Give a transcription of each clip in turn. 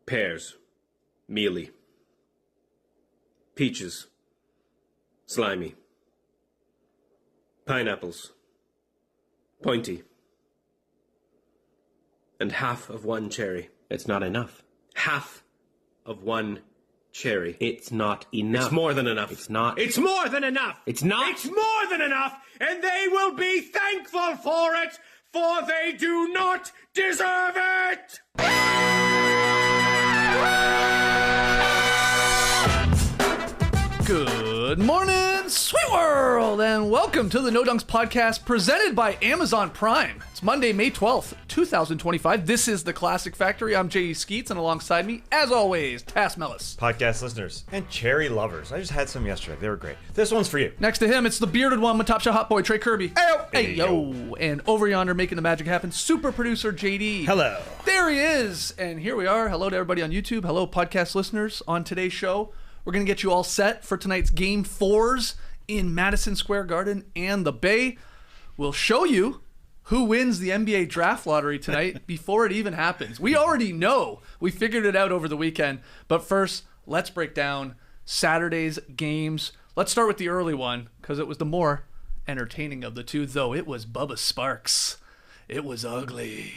Pears, mealy. Peaches, slimy. Pineapples, pointy. And half of one cherry. It's not enough. Half of one cherry. It's not enough. It's more than enough. It's not. It's more than enough. It's not. It's more than enough, and they will be thankful for it, for they do not deserve it! Good morning, sweet world, and welcome to the No Dunks podcast presented by Amazon Prime. It's Monday, May 12th, 2025. This is the Classic Factory. I'm J.E. Skeets, and alongside me, as always, Tass Mellis. Podcast listeners and cherry lovers. I just had some yesterday. They were great. This one's for you. Next to him, it's the bearded one, my top shot hot boy, Trey Kirby. Hey-yo. Hey-yo. And over yonder, making the magic happen, super producer JD. Hello. There he is. And here we are. Hello to everybody on YouTube. Hello, podcast listeners. On today's show, we're going to get you all set for tonight's Game 4s in Madison Square Garden and the Bay. We'll show you who wins the NBA draft lottery tonight before it even happens. We already know. We figured it out over the weekend. But first, let's break down Saturday's games. Let's start with the early one because it was the more entertaining of the two, though it was Bubba Sparks. It was ugly.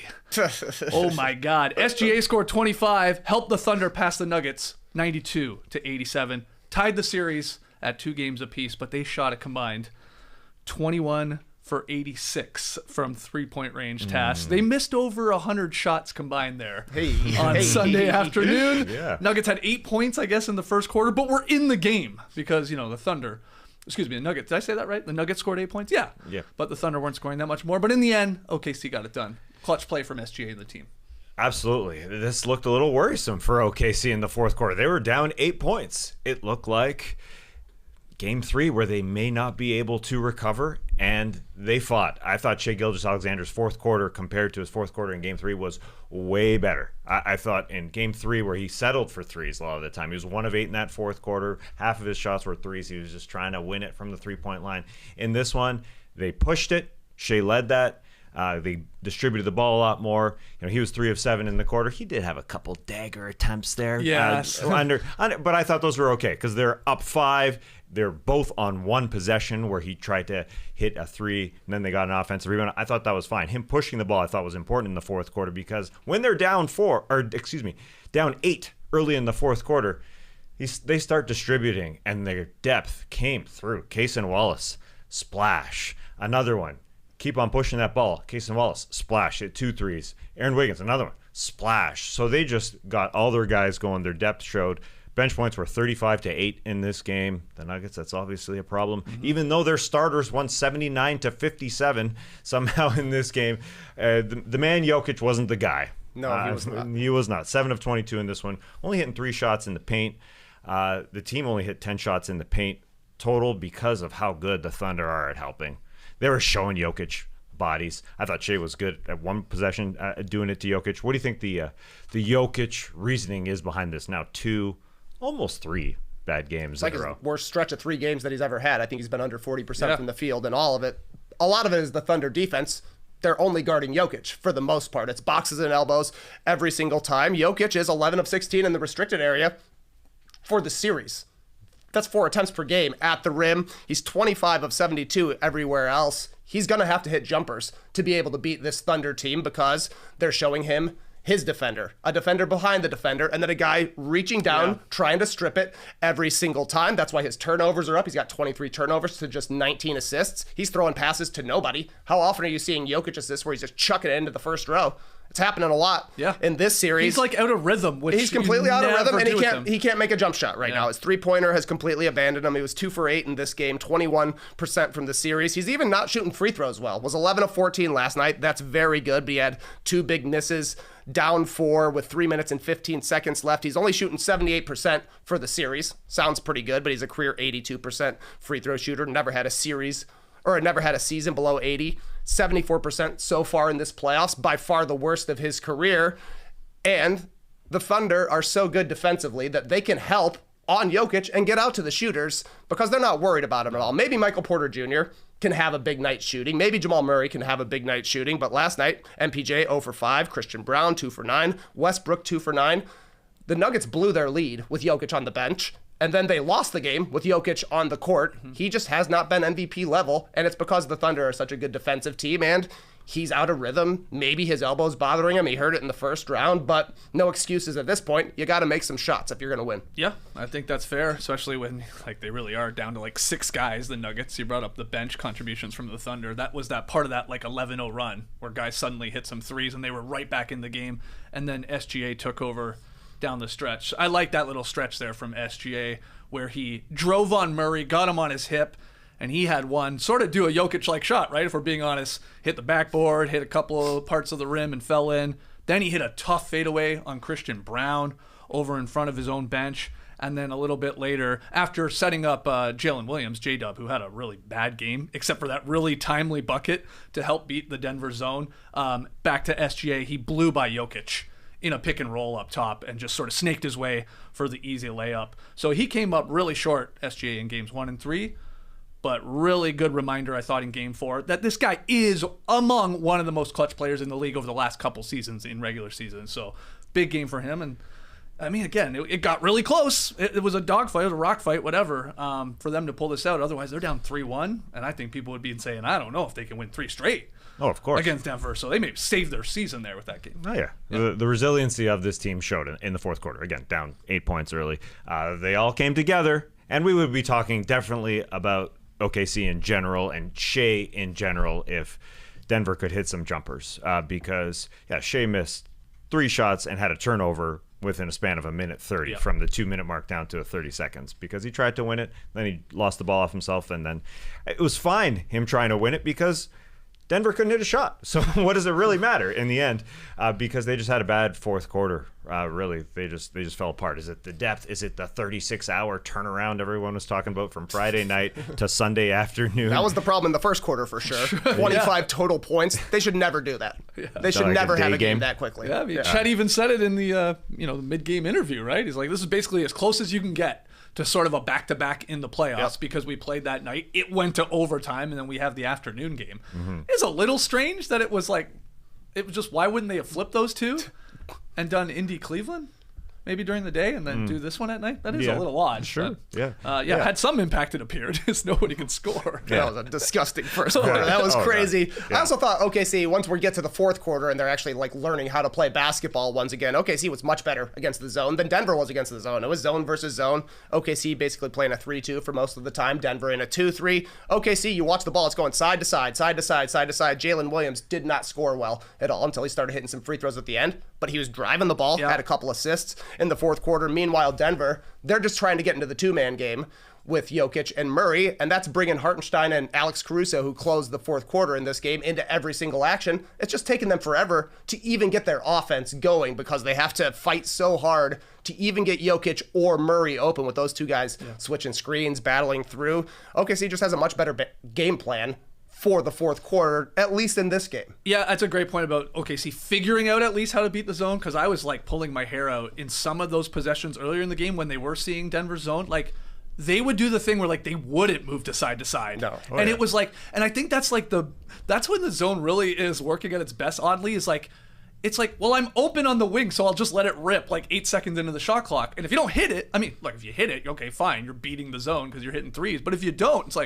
Oh, my God. SGA scored 25, helped the Thunder pass the Nuggets 92-87. Tied the series at 2 games apiece, but they shot a combined 21 for 86 from three-point range. Tass. They missed over 100 shots combined there on Sunday afternoon. Yeah. Nuggets had 8 points, I guess, in the first quarter, but we're in the game because, the Nuggets. Did I say that right? The Nuggets scored 8 points? Yeah. But the Thunder weren't scoring that much more. But in the end, OKC got it done. Clutch play from SGA and the team. Absolutely. This looked a little worrisome for OKC in the fourth quarter. They were down 8 points. It looked like Game 3 where they may not be able to recover, and they fought. I thought Shai Gilgeous-Alexander's fourth quarter compared to his fourth quarter in Game 3 was way better. I thought in Game 3 where he settled for threes a lot of the time. He was 1 of 8 in that fourth quarter. Half of his shots were threes. He was just trying to win it from the three-point line. In this one, they pushed it. Shai led that. They distributed the ball a lot more. He was 3 of 7 in the quarter. He did have a couple dagger attempts there. Yes. But I thought those were okay because they're up 5. They're both on one possession where he tried to hit a 3, and then they got an offensive rebound. I thought that was fine. Him pushing the ball I thought was important in the fourth quarter because when they're down 8 early in the fourth quarter, they start distributing, and their depth came through. Cason Wallace, splash. Another one. Keep on pushing that ball. Cason Wallace, splash. Hit 2 threes. Aaron Wiggins, another one, splash. So they just got all their guys going. Their depth showed. Bench points were 35-8 in this game. The Nuggets, that's obviously a problem. Even though their starters won 79-57 somehow in this game, the man Jokic wasn't the guy. No, he was not. He was not. 7 of 22 in this one. Only hitting 3 shots in the paint. The team only hit 10 shots in the paint total because of how good the Thunder are at helping. They were showing Jokic bodies. I thought Shai was good at one possession doing it to Jokic. What do you think the Jokic reasoning is behind this now? 2, almost 3 bad games in a row. His worst stretch of 3 games that he's ever had. I think he's been under 40% from the field, and all of it. A lot of it is the Thunder defense. They're only guarding Jokic for the most part. It's boxes and elbows every single time. Jokic is 11 of 16 in the restricted area for the series. That's 4 attempts per game at the rim. He's 25 of 72 everywhere else. He's going to have to hit jumpers to be able to beat this Thunder team because they're showing him his defender, a defender behind the defender, and then a guy reaching down, trying to strip it every single time. That's why his turnovers are up. He's got 23 turnovers to just 19 assists. He's throwing passes to nobody. How often are you seeing Jokic assists where he's just chucking it into the first row? It's happening a lot in this series. He's like out of rhythm. He's completely out of rhythm, and he can't make a jump shot right now. His three-pointer has completely abandoned him. He was 2 for 8 in this game, 21% from the series. He's even not shooting free throws well. Was 11 of 14 last night. That's very good, but he had 2 big misses. Down 4 with 3 minutes and 15 seconds left. He's only shooting 78% for the series. Sounds pretty good, but he's a career 82% free throw shooter. Never had a season below 80. 74% so far in this playoffs, by far the worst of his career. And the Thunder are so good defensively that they can help on Jokic and get out to the shooters because they're not worried about him at all. Maybe Michael Porter Jr. can have a big night shooting. Maybe Jamal Murray can have a big night shooting. But last night, MPJ 0 for 5, Christian Brown 2 for 9, Westbrook 2 for 9. The Nuggets blew their lead with Jokic on the bench, and then they lost the game with Jokic on the court. He just has not been MVP level, and it's because the Thunder are such a good defensive team, and he's out of rhythm. Maybe his elbow's bothering him. He hurt it in the first round, but no excuses at this point. You got to make some shots if you're going to win. Yeah, I think that's fair, especially when they really are down to 6 guys, the Nuggets. You brought up the bench contributions from the Thunder. That was that part of that 11-0 run where guys suddenly hit some threes and they were right back in the game, and then SGA took over down the stretch. I like that little stretch there from SGA where he drove on Murray, got him on his hip, and he had one sort of do a Jokic-like shot, right? If we're being honest, hit the backboard, hit a couple of parts of the rim and fell in. Then he hit a tough fadeaway on Christian Brown over in front of his own bench. And then a little bit later, after setting up Jalen Williams, J-Dub, who had a really bad game, except for that really timely bucket to help beat the Denver zone, back to SGA, he blew by Jokic in a pick and roll up top and just sort of snaked his way for the easy layup. So he came up really short, SGA, in games 1 and 3. But really good reminder, I thought, in Game 4 that this guy is among one of the most clutch players in the league over the last couple seasons in regular season. So big game for him. And I mean, again, it got really close. It was a dogfight, it was a rock fight, whatever, for them to pull this out. Otherwise, they're down 3-1. And I think people would be saying, I don't know if they can win 3 straight. Oh, of course. Against Denver. So they may save their season there with that game. Oh, yeah. The resiliency of this team showed in the fourth quarter. Again, down 8 points early. They all came together. And we would be talking definitely about OKC in general and Shea in general if Denver could hit some jumpers because Shea missed 3 shots and had a turnover within a span of a minute 30 from the 2-minute mark down to 30 seconds because he tried to win it, then he lost the ball off himself, and then it was fine him trying to win it because Denver couldn't hit a shot. So what does it really matter in the end? Because they just had a bad fourth quarter. Really, they just fell apart. Is it the depth? Is it the 36-hour turnaround everyone was talking about from Friday night to Sunday afternoon? That was the problem in the first quarter for sure. 25 total points. They should never do that. They should never have a game that quickly. Yeah, I mean, Chet even said it in the mid-game interview, right? He's like, this is basically as close as you can get to sort of a back-to-back in the playoffs because we played that night. It went to overtime, and then we have the afternoon game. It's a little strange that it was just, why wouldn't they have flipped those two and done Indy-Cleveland maybe during the day and then do this one at night? That is a little odd. Sure, but, had some impact, it appeared, as nobody could score. That was a disgusting first quarter. That was crazy. I also thought OKC, once we get to the fourth quarter and they're actually learning how to play basketball once again, OKC was much better against the zone than Denver was against the zone. It was zone versus zone. OKC basically playing a 3-2 for most of the time. Denver in a 2-3. OKC, you watch the ball, it's going side to side, side to side, side to side. Jalen Williams did not score well at all until he started hitting some free throws at the end, but he was driving the ball, had a couple assists in the fourth quarter. Meanwhile, Denver, they're just trying to get into the 2-man game with Jokic and Murray, and that's bringing Hartenstein and Alex Caruso, who closed the fourth quarter in this game, into every single action. It's just taking them forever to even get their offense going because they have to fight so hard to even get Jokic or Murray open with those two guys switching screens, battling through. OKC just has a much better game plan for the fourth quarter, at least in this game. Yeah, that's a great point about OKC figuring out at least how to beat the zone, because I was pulling my hair out in some of those possessions earlier in the game when they were seeing Denver's zone. They would do the thing where they wouldn't move to side to side. No. It was and I think that's that's when the zone really is working at its best, oddly, is it's well, I'm open on the wing, so I'll just let it rip 8 seconds into the shot clock. And if you don't hit it, I mean, if you hit it, okay, fine, you're beating the zone because you're hitting threes. But if you don't, it's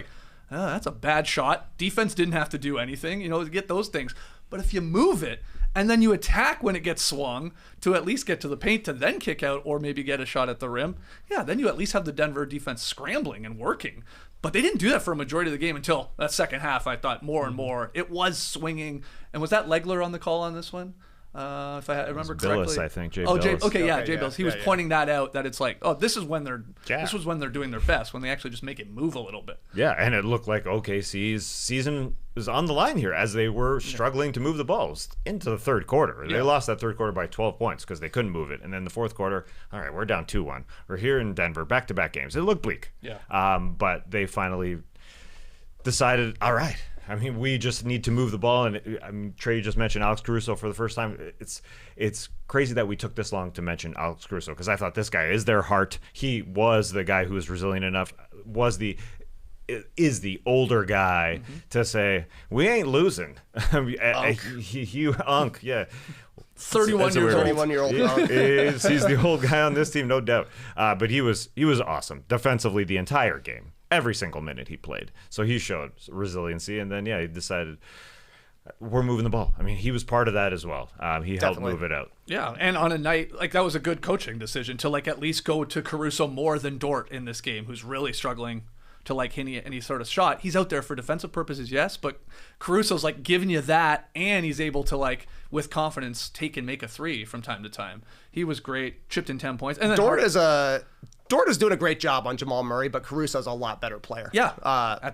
that's a bad shot. Defense didn't have to do anything, to get those things. But if you move it and then you attack when it gets swung to at least get to the paint to then kick out or maybe get a shot at the rim, then you at least have the Denver defense scrambling and working. But they didn't do that for a majority of the game until that second half. I thought more and more. It was swinging. And was that Legler on the call on this one? If I remember correctly. Billis, I think. Jay Billis. Billis. Jay Billis. He was pointing that out, that it's this is when this was when they're doing their best, when they actually just make it move a little bit. Yeah, and it looked like OKC's season was on the line here as they were struggling to move the balls into the third quarter. They lost that third quarter by 12 points because they couldn't move it. And then the fourth quarter, all right, we're down 2-1. We're here in Denver, back-to-back games. It looked bleak. Yeah. But they finally decided, all right, I mean, we just need to move the ball. And Trey just mentioned Alex Caruso for the first time. It's crazy that we took this long to mention Alex Caruso because I thought this guy is their heart. He was the guy who was resilient enough, is the older guy to say, we ain't losing. Unk. You Unk, yeah. 31 years old. 31-year-old. He's the old guy on this team, no doubt. But he was awesome defensively the entire game. Every single minute he played. So he showed resiliency. And then, he decided we're moving the ball. I mean, he was part of that as well. He helped move it out. Yeah, and on a night, like, that was a good coaching decision to, like, at least go to Caruso more than Dort in this game, who's really struggling to, like, hit any sort of shot. He's out there for defensive purposes, yes, but Caruso's, like, giving you that, and he's able to, like, with confidence, take and make a three from time to time. He was great, chipped in 10 points. And then Dort is doing a great job on Jamal Murray, but Caruso's a lot better player. Yeah,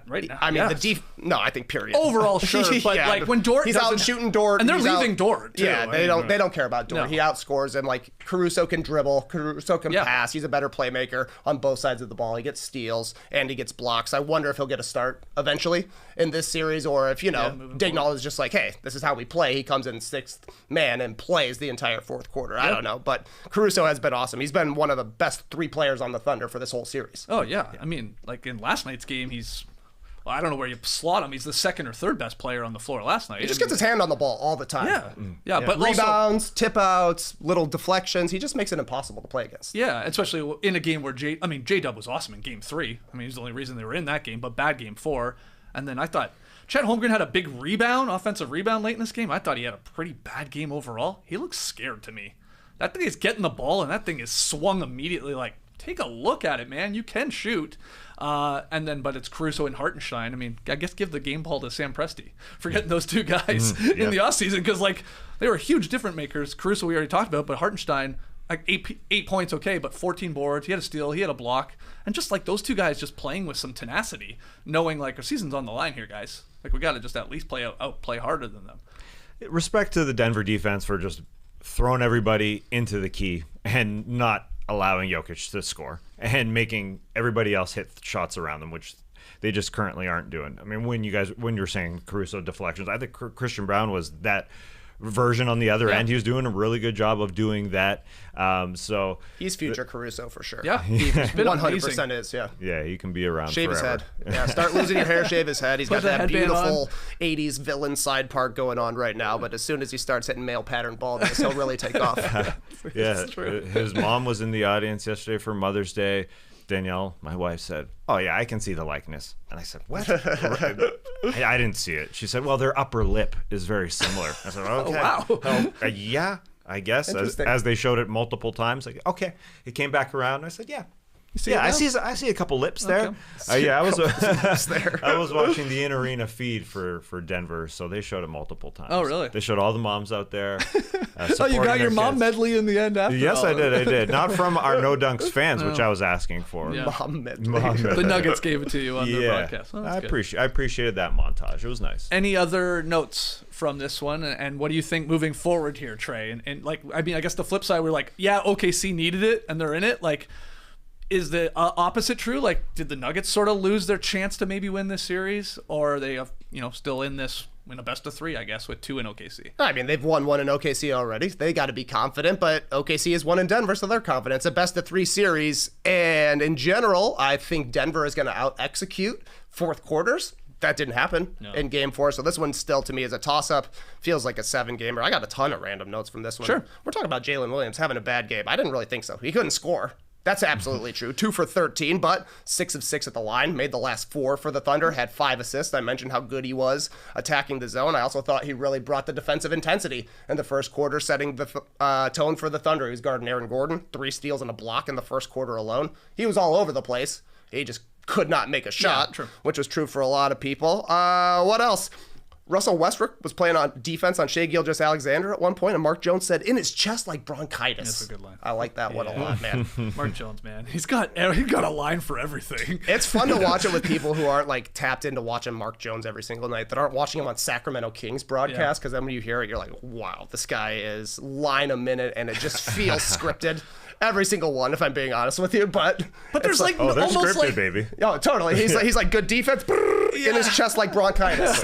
right now. I mean, I think period. Overall, sure, but like when Dort, he's out shooting Dort, and they're leaving Dort too. Yeah, they don't care about Dort. No. He outscores him. Like Caruso can dribble, Caruso can pass. He's a better playmaker on both sides of the ball. He gets steals and he gets blocks. I wonder if he'll get a start eventually in this series, or if Dagnall is just like, hey, this is how we play. He comes in sixth man and plays the entire fourth quarter. I don't know, but Caruso has been awesome. He's been one of the best three players on the Thunder for this whole series. Oh yeah, I mean, like in last night's game, I don't know where you slot him. He's the second or third best player on the floor last night. He just gets his hand on the ball all the time. Yeah, but rebounds, tip outs, little deflections. He just makes it impossible to play against. Yeah, especially in a game where J-Dub was awesome in game 3. I mean, he's the only reason they were in that game, but bad game 4. And then I thought Chet Holmgren had a big offensive rebound late in this game. I thought he had a pretty bad game overall. He looks scared to me. That thing is getting the ball, and that thing is swung immediately. Like, take a look at it, man. You can shoot. But it's Caruso and Hartenstein. I mean, I guess give the game ball to Sam Presti for getting those two guys in the offseason, because, like, they were huge difference makers. Caruso we already talked about, but Hartenstein, like, 8 points, okay, but 14 boards. He had a steal. He had a block. And just, like, those two guys just playing with some tenacity, knowing, like, our season's on the line here, guys. Like, we got to just at least play harder than them. Respect to the Denver defense for just throwing everybody into the key and not allowing Jokic to score and making everybody else hit shots around them, which they just currently aren't doing. I mean, when you're saying Caruso deflections, I think Christian Brown was that version on the other end. He was doing a really good job of doing that. So he's future Caruso for sure. Yeah, he's been 100% is. Yeah, he can be around. Shave forever. his head. Yeah, start losing your hair, shave his head. He's got that beautiful '80s villain side part going on right now. But as soon as he starts hitting male pattern baldness, he'll really take off. Yeah, his mom was in the audience yesterday for Mother's Day. Danielle, my wife, said, "Oh yeah, I can see the likeness." And I said, "What?" I didn't see it. She said, "Well, their upper lip is very similar." I said, "Okay, wow." Yeah, I guess." As they showed it multiple times, like, okay, it came back around. I said, "Yeah." I see a couple lips there. Okay. I was watching the in-arena feed for Denver, so they showed it multiple times. Oh, really? They showed all the moms out there. You got your mom medley in the end after Yes, all. I did. Not from our No Dunks fans, which I was asking for. Yeah. Mom medley. The Nuggets gave it to you on their broadcast. Oh, I appreciated that montage. It was nice. Any other notes from this one, and what do you think moving forward here, Trey? And like, I mean, I guess the flip side, we're like, yeah, OKC needed it, and they're in it. Like, is the opposite true? Like, did the Nuggets sort of lose their chance to maybe win this series, or are they, still in this in a best of 3, I guess, with 2 in OKC? I mean, they've won 1 in OKC already. They got to be confident, but OKC has won in Denver, so they're confident. It's a best of 3 series, and in general, I think Denver is going to out-execute fourth quarters. That didn't happen in game 4, so this one still, to me, is a toss-up. Feels like a 7-gamer. I got a ton of random notes from this one. Sure. We're talking about Jalen Williams having a bad game. I didn't really think so. He couldn't score. That's absolutely true. 2 for 13, but 6 of 6 at the line. Made the last 4 for the Thunder. Had 5 assists. I mentioned how good he was attacking the zone. I also thought he really brought the defensive intensity in the first quarter, setting the tone for the Thunder. He was guarding Aaron Gordon. 3 steals and a block in the first quarter alone. He was all over the place. He just could not make a shot, which was true for a lot of people. What else? Russell Westbrook was playing on defense on Shai Gilgeous-Alexander at one point, and Mark Jones said, "In his chest like bronchitis." That's a good line. I like that one a lot, man. Mark Jones, man, he's got a line for everything. It's fun to watch it with people who aren't like tapped into watching Mark Jones every single night, that aren't watching him on Sacramento Kings broadcast, because then when you hear it, you're like, wow, this guy is line a minute, and it just feels scripted. Every single one, if I'm being honest with you, but there's like they're almost scripted, like, baby. Oh, totally. He's like good defense in his chest like bronchitis.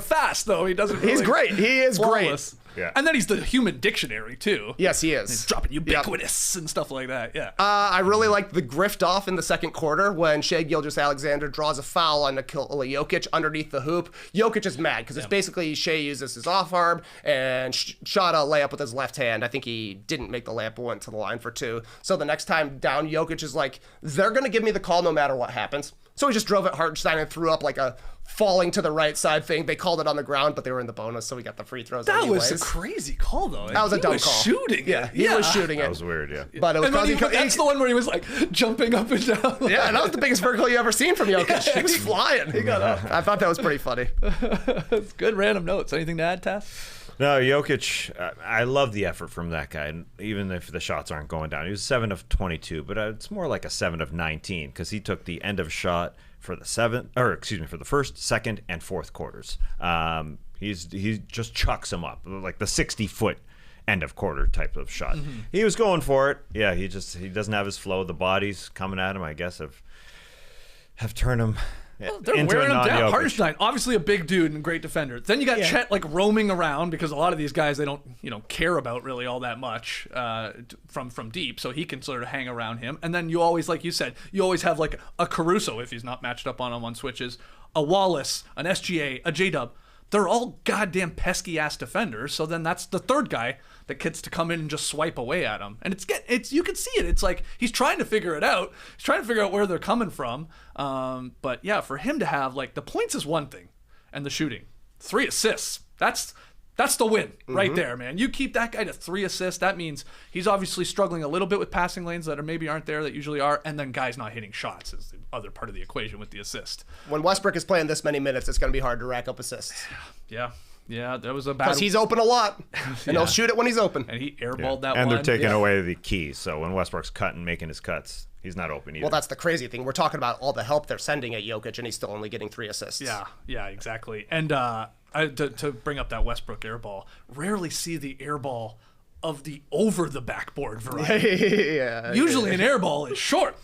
fast though. He doesn't. Really He's great. He is flawless. great. Yeah. And then he's the human dictionary, too. Yes, he is. He's dropping ubiquitous and stuff like that, yeah. I really liked the grift off in the second quarter when Shai Gilgeous-Alexander draws a foul on Nikola Jokic underneath the hoop. Jokic is mad because it's basically Shai uses his off arm and shot a layup with his left hand. I think he didn't make the layup, but went to the line for 2. So the next time down, Jokic is like, they're going to give me the call no matter what happens. So he just drove at Hartenstein and threw up like a falling to the right side thing. They called it on the ground, but they were in the bonus, so we got the free throws anyways. Was a crazy call, though. That was a dumb call. Shooting it. He was shooting it. That was weird, yeah. But it was that's the one where he was like jumping up and down. Yeah, that was the biggest vertical you ever seen from Jokic. He was flying. He got up. I thought that was pretty funny. That's good random notes. Anything to add, Tass? No, Jokic, I love the effort from that guy, even if the shots aren't going down. He was 7 of 22, but it's more like a 7 of 19 because he took the end of shot for the first, second, and fourth quarters. He just chucks them up, like the 60-foot end of quarter type of shot. Mm-hmm. He was going for it. Yeah, he doesn't have his flow. The bodies coming at him, I guess, have turned him. Well, they're wearing him down. Hartenstein, obviously a big dude and a great defender. Then you got Chet like roaming around because a lot of these guys they don't care about really all that much from deep, so he can sort of hang around him. And then you always, like you said, you always have like a Caruso if he's not matched up on switches, a Wallace, an SGA, a J-Dub. They're all goddamn pesky ass defenders. So then that's the third guy that gets to come in and just swipe away at him. And it's you can see it. It's like he's trying to figure it out. He's trying to figure out where they're coming from. But yeah, for him to have like the points is one thing, and the shooting, 3 assists. That's the win right there, man. You keep that guy to 3 assists. That means he's obviously struggling a little bit with passing lanes that maybe aren't there that usually are, and then guys not hitting shots is the other part of the equation with the assist. When Westbrook is playing this many minutes, it's going to be hard to rack up assists. Yeah, that was a bad. Because he's open a lot, and he'll shoot it when he's open. And he airballed that one. And they're taking away the keys. So when Westbrook's cutting, making his cuts, he's not open either. Well, that's the crazy thing. We're talking about all the help they're sending at Jokic, and he's still only getting 3 assists. Yeah, exactly. And to bring up that Westbrook airball, rarely see the airball of the over the backboard variety. Usually an airball is short.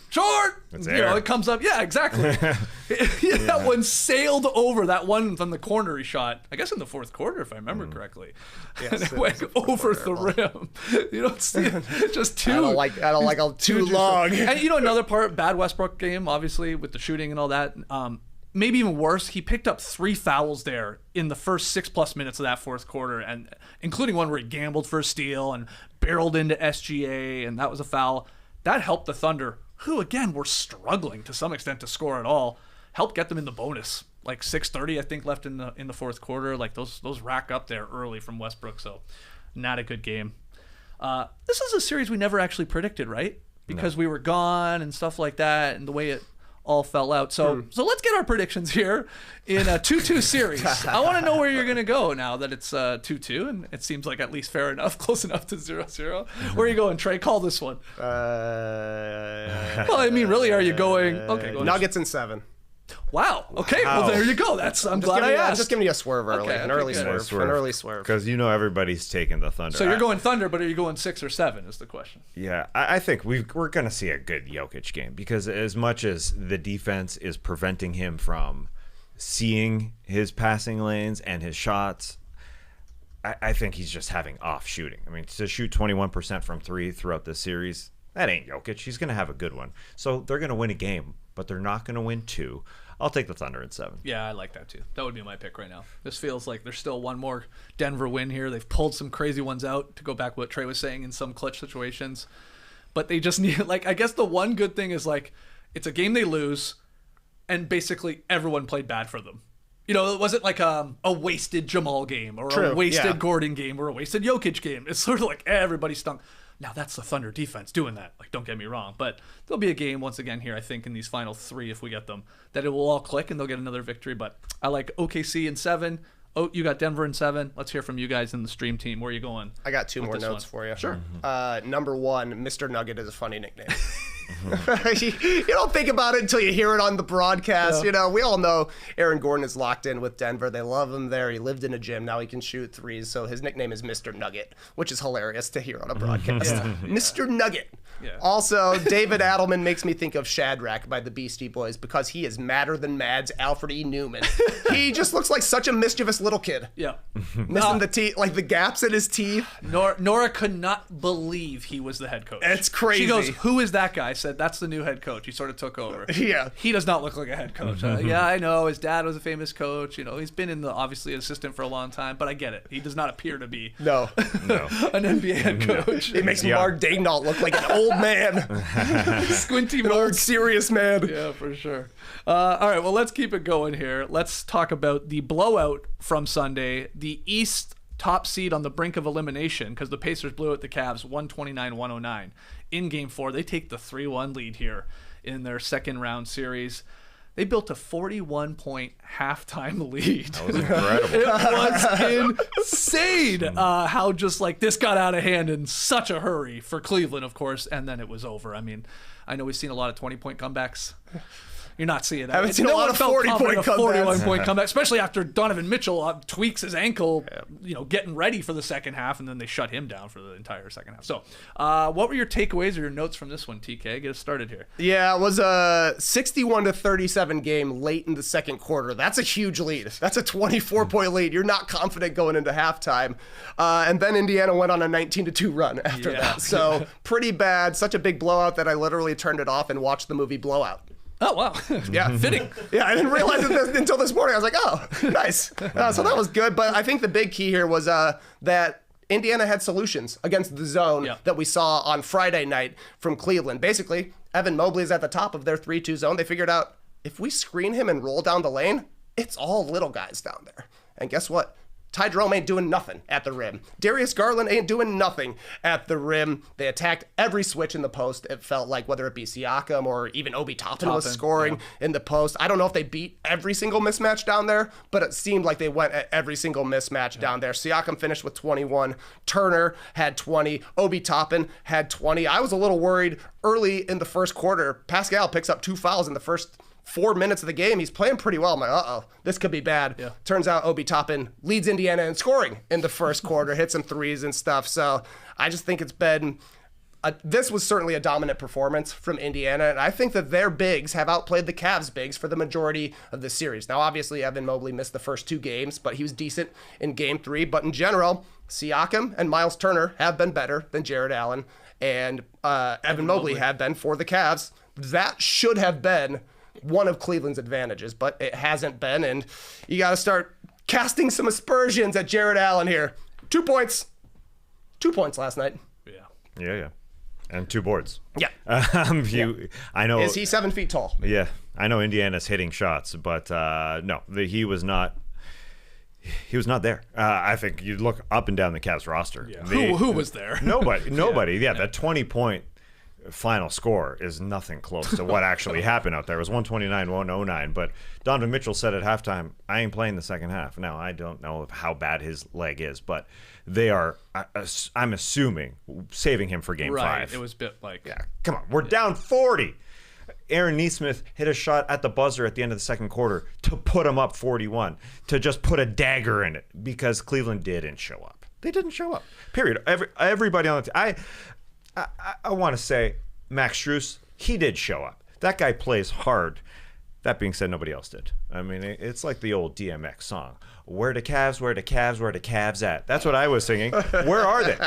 It's air. It comes up. Yeah, exactly. That one sailed over that one from the corner he shot. I guess in the fourth quarter, if I remember correctly. Yes, and it went over the rim. You don't see it. Just too. I don't like too long. And another part, bad Westbrook game, obviously with the shooting and all that. Maybe even worse, he picked up 3 fouls there in the first 6+ minutes of that fourth quarter, and including one where he gambled for a steal and barreled into SGA, and that was a foul. That helped the Thunder, who again were struggling to some extent to score at all, helped get them in the bonus. Like 6:30, I think, left in the fourth quarter. Like those rack up there early from Westbrook, so not a good game. This is a series we never actually predicted, right? Because we were gone and stuff like that, and the way it all fell out. So let's get our predictions here in a 2-2 series. I want to know where you're going to go now that it's 2-2, and it seems like at least fair enough, close enough to 0-0. Where are you going, Trey? Call this one. Well, I mean, really, are you going? Okay, go Nuggets in 7. Wow. Okay. Wow. Well, there you go. I'm glad I asked. I'm just giving you a swerve early, an early swerve. Because everybody's taking the Thunder. So you're going Thunder, but are you going 6 or 7? Is the question. Yeah, I think we're going to see a good Jokic game because as much as the defense is preventing him from seeing his passing lanes and his shots, I think he's just having off shooting. I mean, to shoot 21% from 3 throughout this series, that ain't Jokic. He's going to have a good one. So they're going to win a game, but they're not going to win 2. I'll take the Thunder in 7. Yeah, I like that too. That would be my pick right now. This feels like there's still one more Denver win here. They've pulled some crazy ones out, to go back what Trey was saying, in some clutch situations. But they just need, I guess the one good thing is, it's a game they lose, and basically everyone played bad for them. It wasn't like a wasted Jamal game or a wasted Gordon game or a wasted Jokic game. It's sort of like everybody stunk. Now, that's the Thunder defense doing that. Don't get me wrong. But there'll be a game once again here, I think, in these final 3, if we get them, that it will all click and they'll get another victory. But I like OKC in 7. Oh, you got Denver in 7. Let's hear from you guys in the stream team. Where are you going? I got 2 more notes for you. Sure. Number 1, Mr. Nugget is a funny nickname. You don't think about it until you hear it on the broadcast. You know, we all know Aaron Gordon is locked in with Denver. They love him there. He lived in a gym. Now he can shoot threes. So his nickname is Mr. Nugget, which is hilarious to hear on a broadcast. Mr. Nugget. Yeah. Also, David Adelman makes me think of Shadrach by the Beastie Boys because he is madder than Mad's Alfred E. Newman. He just looks like such a mischievous little kid. Yeah. Missing the teeth, like the gaps in his teeth. Nora could not believe he was the head coach. It's crazy. She goes, "Who is that guy?" I said, "That's the new head coach." He sort of took over. Yeah. He does not look like a head coach. Yeah, I know. His dad was a famous coach. You know, he's been in the obviously assistant for a long time, but I get it. He does not appear to be No. an NBA head coach. It makes Mark Daignault look like an old man. Squinty An Mark. old serious man. Yeah, for sure. All right, well, let's keep it going here. Let's talk about the blowout from Sunday. The East top seed on the brink of elimination because the Pacers blew out the Cavs 129-109 in Game 4. They take the 3-1 lead here in their second round series. They built a 41-point halftime lead. That was incredible. It was insane how just like this got out of hand in such a hurry for Cleveland, of course, and then it was over. I mean, I know we've seen a lot of 20-point comebacks. You're not seeing that. I haven't seen a lot of 40-point comebacks. 41-point comeback, especially after Donovan Mitchell tweaks his ankle, you know, getting ready for the second half, and then they shut him down for the entire second half. So, what were your takeaways or your notes from this one, TK? Get us started here. Yeah, it was a 61-37 game late in the second quarter. That's a huge lead. That's a 24-point lead. You're not confident going into halftime. And then Indiana went on a 19-2 run after that. So, pretty bad. Such a big blowout that I literally turned it off and watched the movie Blowout. Oh, wow. Yeah. Fitting. Yeah, I didn't realize it until this morning. I was like, oh, nice. So that was good. But I think the big key here was that Indiana had solutions against the zone that we saw on Friday night from Cleveland. Basically, Evan Mobley is at the top of their 3-2 zone. They figured out if we screen him and roll down the lane, it's all little guys down there. And guess what? Ty Jerome ain't doing nothing at the rim. Darius Garland ain't doing nothing at the rim. They attacked every switch in the post. It felt like whether it be Siakam or even Obi Toppin was scoring in the post. I don't know if they beat every single mismatch down there, but it seemed like they went at every single mismatch down there. Siakam finished with 21. Turner had 20. Obi Toppin had 20. I was a little worried early in the first quarter. Pascal picks up 2 fouls in the first 4 minutes of the game. He's playing pretty well. I'm like, uh-oh, this could be bad. Yeah. Turns out Obi Toppin leads Indiana in scoring in the first quarter, hit some threes and stuff. So I just think it's been, this was certainly a dominant performance from Indiana. And I think that their bigs have outplayed the Cavs bigs for the majority of the series. Now, obviously, Evan Mobley missed the first 2 games, but he was decent in Game 3. But in general, Siakam and Miles Turner have been better than Jared Allen and Evan Mobley have been for the Cavs. That should have been one of Cleveland's advantages, but it hasn't been, and you got to start casting some aspersions at Jared Allen here. 2 points. 2 points last night. Yeah. And 2 boards. Yeah. I know. Is he 7 feet tall? Yeah. I know Indiana's hitting shots, but no, he was not. He was not there. I think you look up and down the Cavs roster. Yeah. Who was there? Nobody. Yeah, that 20-point final score is nothing close to what actually happened out there. It was 129-109, but Donovan Mitchell said at halftime, I ain't playing the second half. Now, I don't know how bad his leg is, but they are, I'm assuming, saving him for Game 5. It was a bit like... Yeah, come on. We're down 40. Aaron Nesmith hit a shot at the buzzer at the end of the second quarter to put him up 41, to just put a dagger in it because Cleveland didn't show up. They didn't show up, period. Everybody on the team. I want to say Max Strus, he did show up. That guy plays hard. That being said, nobody else did. I mean, it's like the old DMX song. Where the Cavs, where the Cavs, where the Cavs at? That's what I was singing. Where are they?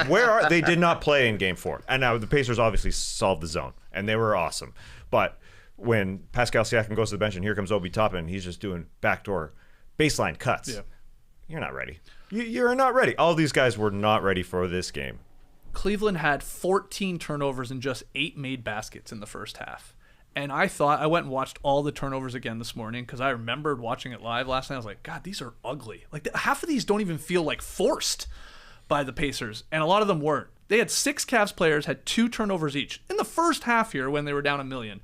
They did not play in Game 4. And now the Pacers obviously solved the zone, and they were awesome. But when Pascal Siakam goes to the bench and here comes Obi Toppin, he's just doing backdoor baseline cuts. Yeah. You're not ready. You're not ready. All these guys were not ready for this game. Cleveland had 14 turnovers and just 8 made baskets in the first half. And I went and watched all the turnovers again this morning because I remembered watching it live last night. I was like, God, these are ugly. Like half of these don't even feel like forced by the Pacers. And a lot of them weren't. They had 6 Cavs players, had 2 turnovers each in the first half here when they were down a million.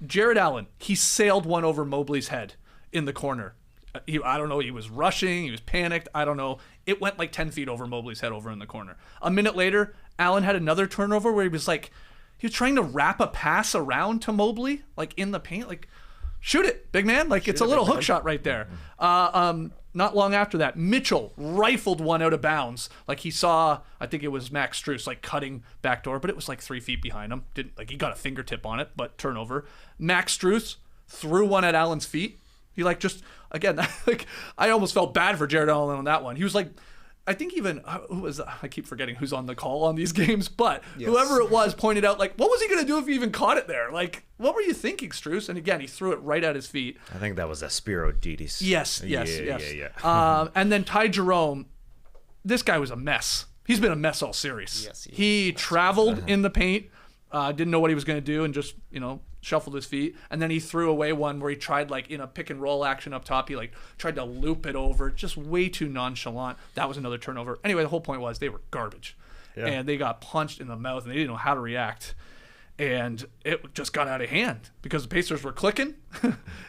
Jared Allen, he sailed one over Mobley's head in the corner. I don't know, he was rushing, he was panicked, I don't know. It went like 10 feet over Mobley's head over in the corner. A minute later, Allen had another turnover where he was like, he was trying to wrap a pass around to Mobley, like in the paint, like shoot it, big man. Like it's a little hook shot right there. Not long after that, Mitchell rifled one out of bounds. Like he saw, I think it was Max Strus, like cutting backdoor, but it was like 3 feet behind him. He got a fingertip on it, but turnover. Max Strus threw one at Allen's feet. He like just, again, like I almost felt bad for Jared Allen on that one. He was like, I think even, who was, I keep forgetting who's on the call on these games, but whoever it was pointed out, like, what was he going to do if he even caught it there? Like, what were you thinking, Strus? And again, he threw it right at his feet. I think that was a Spiro Didis. Yes. Yeah. And then Ty Jerome, this guy was a mess. He's been a mess all series. Yes, he traveled in the paint, didn't know what he was going to do, and just, shuffled his feet. And then he threw away one where he tried, like, in a pick and roll action up top, he, like, tried to loop it over. Just way too nonchalant. That was another turnover. Anyway, the whole point was they were garbage. Yeah. And they got punched in the mouth, and they didn't know how to react. And it just got out of hand because the Pacers were clicking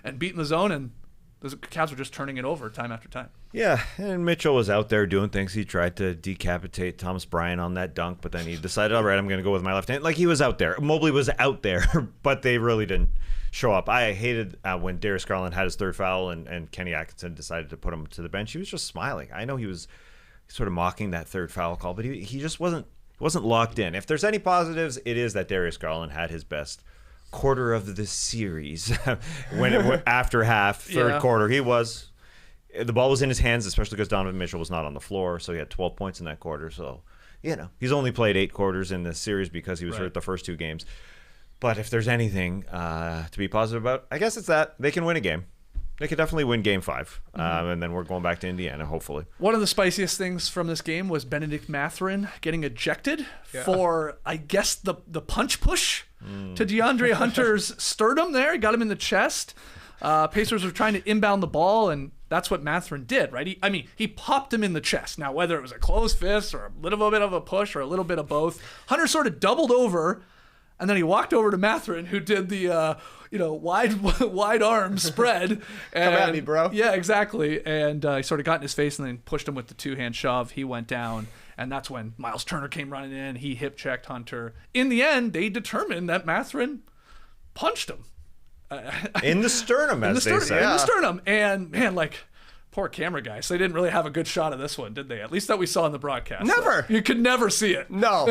and beating the zone, and the Cavs were just turning it over time after time. Yeah, and Mitchell was out there doing things. He tried to decapitate Thomas Bryant on that dunk, but then he decided, all right, I'm going to go with my left hand. Like, he was out there. Mobley was out there, but they really didn't show up. I hated when Darius Garland had his third foul and Kenny Atkinson decided to put him to the bench. He was just smiling. I know he was sort of mocking that third foul call, but he just wasn't locked in. If there's any positives, it is that Darius Garland had his best quarter of the series after half, third quarter. The ball was in his hands, especially because Donovan Mitchell was not on the floor, so he had 12 points in that quarter. So, he's only played 8 quarters in this series because he was hurt the first 2 games. But if there's anything to be positive about, I guess it's that they can win a game. They could definitely win Game 5, and then we're going back to Indiana, hopefully. One of the spiciest things from this game was Benedict Mathurin getting ejected for, I guess, the punch push to DeAndre Hunter's sternum there. He got him in the chest. Pacers were trying to inbound the ball, and that's what Mathurin did, right? He popped him in the chest. Now, whether it was a closed fist or a little bit of a push or a little bit of both, Hunter sort of doubled over, and then he walked over to Mathurin, who did the wide arm spread. And, come at me, bro. Yeah, exactly. And he sort of got in his face and then pushed him with the 2-hand shove. He went down, and that's when Miles Turner came running in. He hip-checked Hunter. In the end, they determined that Mathurin punched him. In the sternum, as they say. In the sternum. And, man, like, poor camera guys. So they didn't really have a good shot of this one, did they? At least that we saw in the broadcast. Never. So you could never see it. No.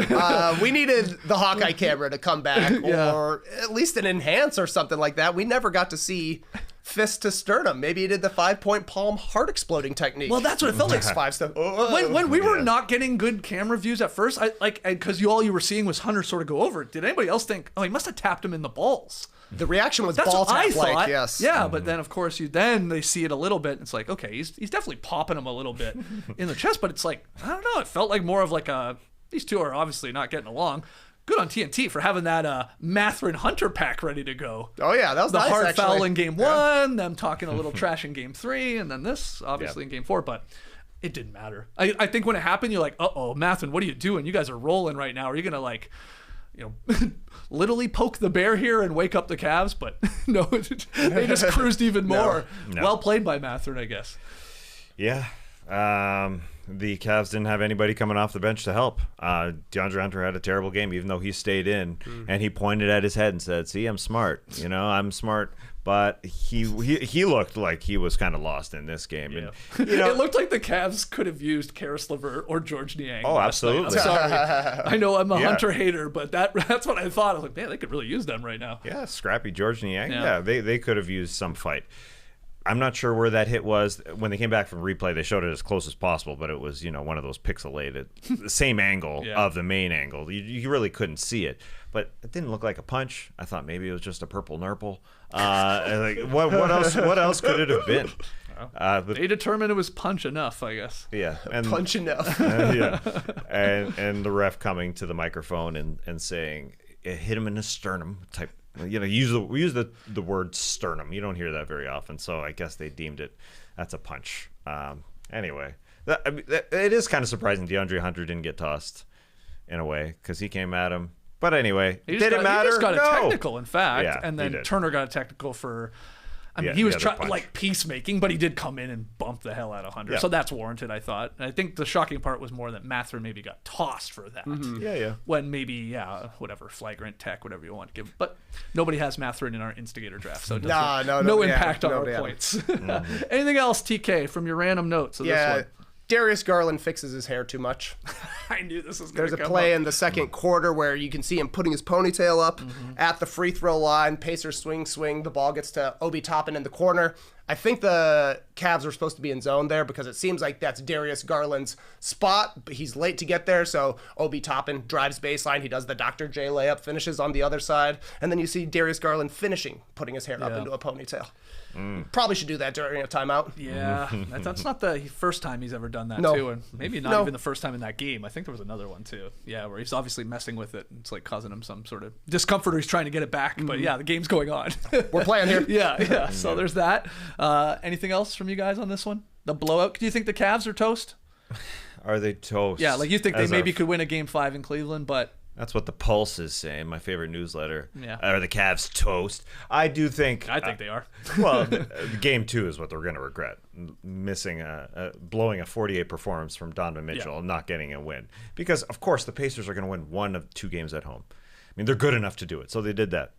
We needed the Hawkeye camera to come back or at least an enhance or something like that. We never got to see fist to sternum. Maybe he did the 5-point palm heart exploding technique. Well, that's what it felt like. 5 stuff. When we were not getting good camera views at first, because all you were seeing was Hunter sort of go over it. Did anybody else think, he must have tapped him in the balls? The reaction was That's ball what I tap like, thought. yes. Yeah, but then of course they see it a little bit. And it's like, okay, he's definitely popping him a little bit in the chest, but it's like, I don't know. It felt like more of like these two are obviously not getting along. Good on TNT for having that Mathurin Hunter pack ready to go. Oh yeah, that was the nice, hard actually. foul in Game 1, them talking a little trash in Game 3, and then this obviously in Game 4, but it didn't matter. I think when it happened, you're like, uh-oh, Mathurin, what are you doing? You guys are rolling right now. Are you gonna like, literally poke the bear here and wake up the Cavs? But no, they just cruised even more. No. Well played by Mathurin, I guess. Yeah. The Cavs didn't have anybody coming off the bench to help. DeAndre Hunter had a terrible game, even though he stayed in, and he pointed at his head and said, see, I'm smart. I'm smart. But he looked like he was kind of lost in this game. Yeah. And, it looked like the Cavs could have used Karis LeVert or George Niang. Oh, absolutely. I'm sorry. I know I'm a Hunter hater, but that's what I thought. I was like, man, they could really use them right now. Yeah, scrappy George Niang. Yeah, they could have used some fight. I'm not sure where that hit was. When they came back from replay, they showed it as close as possible, but it was, one of those pixelated, the same angle of the main angle. You really couldn't see it, but it didn't look like a punch. I thought maybe it was just a purple nurple. What else? What else could it have been? They determined it was punch enough, I guess. Yeah, and punch enough. and the ref coming to the microphone and saying it hit him in the sternum type. Use the word sternum. You don't hear that very often, so I guess they deemed it that's a punch. Anyway, it is kind of surprising DeAndre Hunter didn't get tossed in a way because he came at him. But anyway, did it matter? He just got a technical, in fact, Yeah, and then Turner got a technical for I mean, he was trying like peacemaking, but he did come in and bump the hell out of Hunter. Yeah. So that's warranted, I thought. And I think the shocking part was more that Mathurin maybe got tossed for that. Mm-hmm. Yeah. When maybe, whatever, flagrant tech, whatever you want to give. But nobody has Mathurin in our instigator draft, so it doesn't no impact on our points. Mm-hmm. Anything else, TK, from your random notes of this one? Darius Garland fixes his hair too much. I knew this was going to come There's a play in the second quarter where you can see him putting his ponytail up at the free throw line. Pacers swing. The ball gets to Obi Toppin in the corner. I think the Cavs were supposed to be in zone there because it seems like that's Darius Garland's spot, but he's late to get there. So Obi Toppin drives baseline. He does the Dr. J layup, finishes on the other side. And then you see Darius Garland finishing, putting his hair up into a ponytail. Probably should do that during a timeout. Yeah, that's not the first time he's ever done that, too. And maybe not even the first time in that game. I think there was another one, too. Yeah, where he's obviously messing with it. It's like causing him some sort of discomfort or he's trying to get it back. But yeah, the game's going on. We're playing here. Yeah. So there's that. Anything else from you guys on this one? The blowout? Do you think the Cavs are toast? Are they toast? Yeah, like you think they maybe could win a Game 5 in Cleveland, but... That's what the Pulse is saying, my favorite newsletter. Yeah. Are the Cavs toast? I think they are. Well, Game 2 is what they're going to regret. Missing blowing a 48 performance from Donovan Mitchell and not getting a win. Because, of course, the Pacers are going to win one of 2 games at home. I mean, they're good enough to do it, so they did that.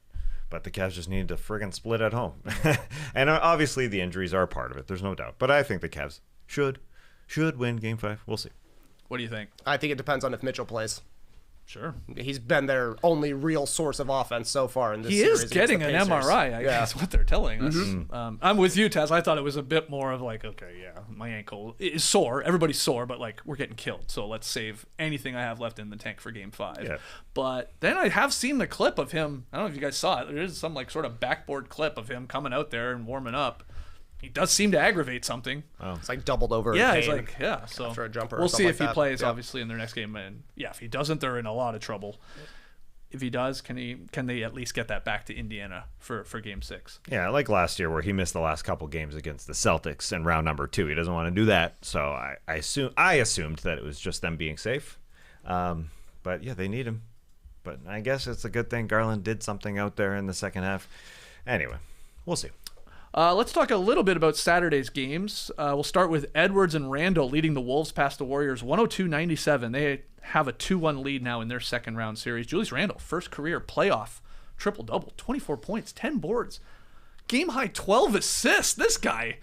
But the Cavs just needed to friggin' split at home. And obviously the injuries are a part of it. There's no doubt. But I think the Cavs should win Game 5. We'll see. What do you think? I think it depends on if Mitchell plays. Sure. He's been their only real source of offense so far in this series. He is getting an MRI, I guess, what they're telling us. I'm with you, Taz. I thought it was a bit more of like, okay, yeah, my ankle is sore. Everybody's sore, but like we're getting killed. So let's save anything I have left in the tank for Game 5. Yeah. But then I have seen the clip of him. I don't know if you guys saw it. There is some like sort of backboard clip of him coming out there and warming up. He does seem to aggravate something. Oh. It's like doubled over. Yeah, it's like, so after a jumper. We'll see if he plays, obviously, in their next game. And yeah, if he doesn't, they're in a lot of trouble. If he does, can they at least get that back to Indiana for Game 6? Yeah, like last year where he missed the last couple games against the Celtics in round number 2. He doesn't want to do that. So I assumed that it was just them being safe. But yeah, they need him. But I guess it's a good thing Garland did something out there in the second half. Anyway, we'll see. Let's talk a little bit about Saturday's games. We'll start with Edwards and Randle leading the Wolves past the Warriors 102-97. They have a 2-1 lead now in their second round series. Julius Randle, first career playoff triple-double, 24 points, 10 boards, game-high 12 assists. This guy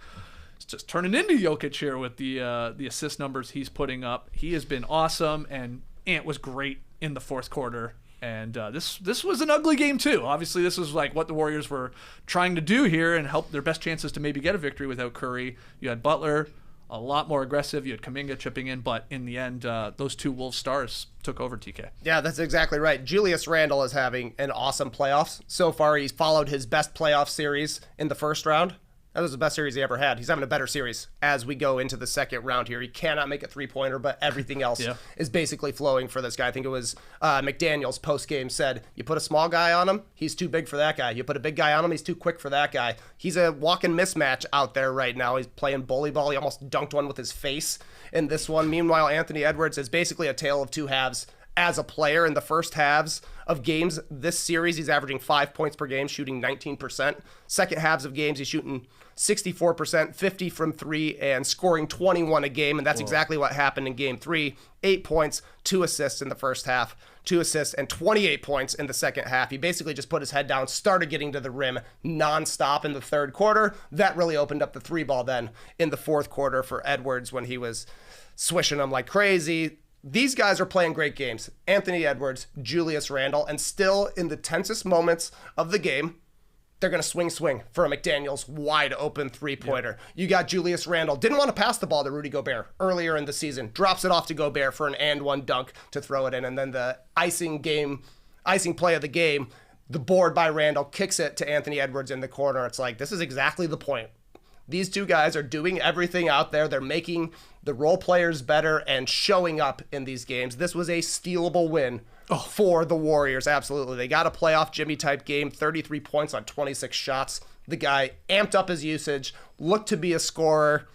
is just turning into Jokic here with the assist numbers he's putting up. He has been awesome, and Ant was great in the fourth quarter. And this was an ugly game, too. Obviously, this was like what the Warriors were trying to do here and help their best chances to maybe get a victory without Curry. You had Butler, a lot more aggressive. You had Kuminga chipping in. But in the end, those 2 Wolves stars took over, TK. Yeah, that's exactly right. Julius Randle is having an awesome playoffs. So far, he's followed his best playoff series in the first round. That was the best series he ever had. He's having a better series as we go into the second round here. He cannot make a three-pointer, but everything else is basically flowing for this guy. I think it was McDaniels post-game said, you put a small guy on him, he's too big for that guy. You put a big guy on him, he's too quick for that guy. He's a walking mismatch out there right now. He's playing bully ball. He almost dunked one with his face in this one. Meanwhile, Anthony Edwards is basically a tale of two halves. As a player in the first halves of games this series, he's averaging 5 points per game, shooting 19%. Second halves of games, he's shooting 64%, 50 from 3, and scoring 21 a game. And that's exactly what happened in Game 3. 8 points, 2 assists in the first half, 2 assists, and 28 points in the second half. He basically just put his head down, started getting to the rim nonstop in the third quarter. That really opened up the 3-ball then in the fourth quarter for Edwards when he was swishing them like crazy. These guys are playing great games. Anthony Edwards, Julius Randle, and still in the tensest moments of the game, they're going to swing for a McDaniels wide open three-pointer. Yep. You got Julius Randle. Didn't want to pass the ball to Rudy Gobert earlier in the season. Drops it off to Gobert for an and-one dunk to throw it in. And then the icing play of the game, the board by Randle kicks it to Anthony Edwards in the corner. It's like, this is exactly the point. These two guys are doing everything out there. They're making the role players better and showing up in these games. This was a stealable win for the Warriors. Absolutely. They got a playoff Jimmy type game, 33 points on 26 shots. The guy amped up his usage, looked to be a scorer,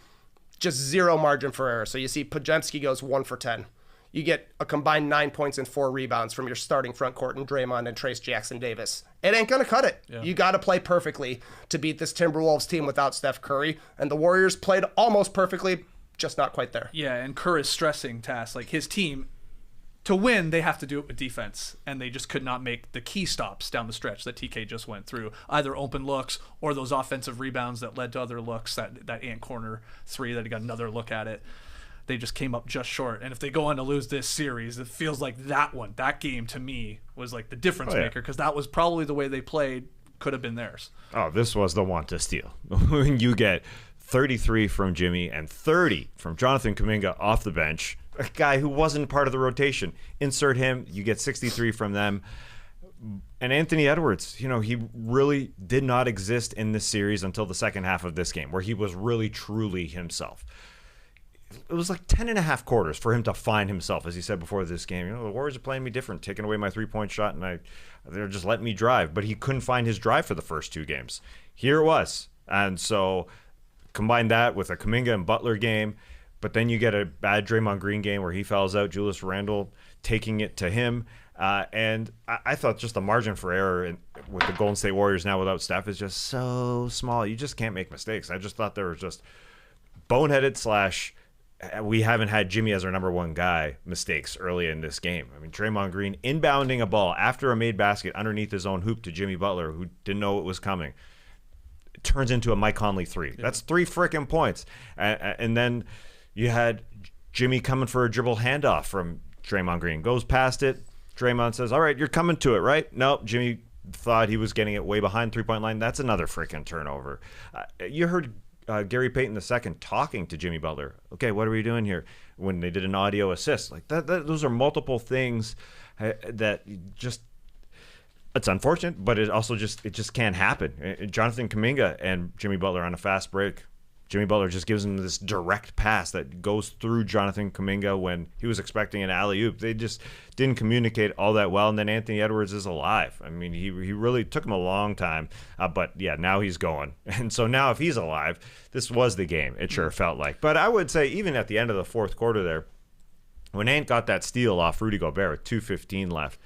just zero margin for error. So you see Podziemski goes 1 for 10. you get a combined 9 points and 4 rebounds from your starting front court in Draymond and Trace Jackson-Davis. It ain't going to cut it. Yeah. You got to play perfectly to beat this Timberwolves team without Steph Curry. And the Warriors played almost perfectly, just not quite there. Yeah, and Kerr is stressing tasks. Like, his team, to win, they have to do it with defense. And they just could not make the key stops down the stretch that TK just went through. Either open looks or those offensive rebounds that led to other looks, that ant corner 3 that he got another look at it. They just came up just short. And if they go on to lose this series, it feels like that game to me was like the difference maker, because that was probably the way they played could have been theirs. Oh, this was the one to steal. When you get 33 from Jimmy and 30 from Jonathan Kuminga off the bench, a guy who wasn't part of the rotation, insert him, you get 63 from them. And Anthony Edwards, he really did not exist in this series until the second half of this game, where he was really truly himself. It was like 10 and a half quarters for him to find himself, as he said before this game. The Warriors are playing me different, taking away my three-point shot, and they're just letting me drive. But he couldn't find his drive for the first 2 games. Here it was. And so combine that with a Kuminga and Butler game, but then you get a bad Draymond Green game where he fouls out Julius Randle, taking it to him. And I thought just the margin for error with the Golden State Warriors now without Steph is just so small. You just can't make mistakes. I just thought there was just boneheaded / we haven't had Jimmy as our number 1 guy mistakes early in this game. I mean, Draymond Green inbounding a ball after a made basket underneath his own hoop to Jimmy Butler, who didn't know it was coming. It turns into a Mike Conley 3. Yeah. That's 3 frickin' points. And then you had Jimmy coming for a dribble handoff from Draymond Green. Goes past it. Draymond says, all right, you're coming to it, right? Nope, Jimmy thought he was getting it way behind 3-point line. That's another frickin' turnover. You heard Gary Payton II talking to Jimmy Butler. Okay, what are we doing here? When they did an audio assist, like that those are multiple things that just, it's unfortunate, but it just can't happen. Jonathan Kuminga and Jimmy Butler on a fast break. Jimmy Butler just gives him this direct pass that goes through Jonathan Kuminga when he was expecting an alley-oop. They just didn't communicate all that well, and then Anthony Edwards is alive. I mean, he really took him a long time, but yeah, now he's going. And so now if he's alive, this was the game, it sure felt like. But I would say even at the end of the fourth quarter there, when Ant got that steal off Rudy Gobert with 2:15 left,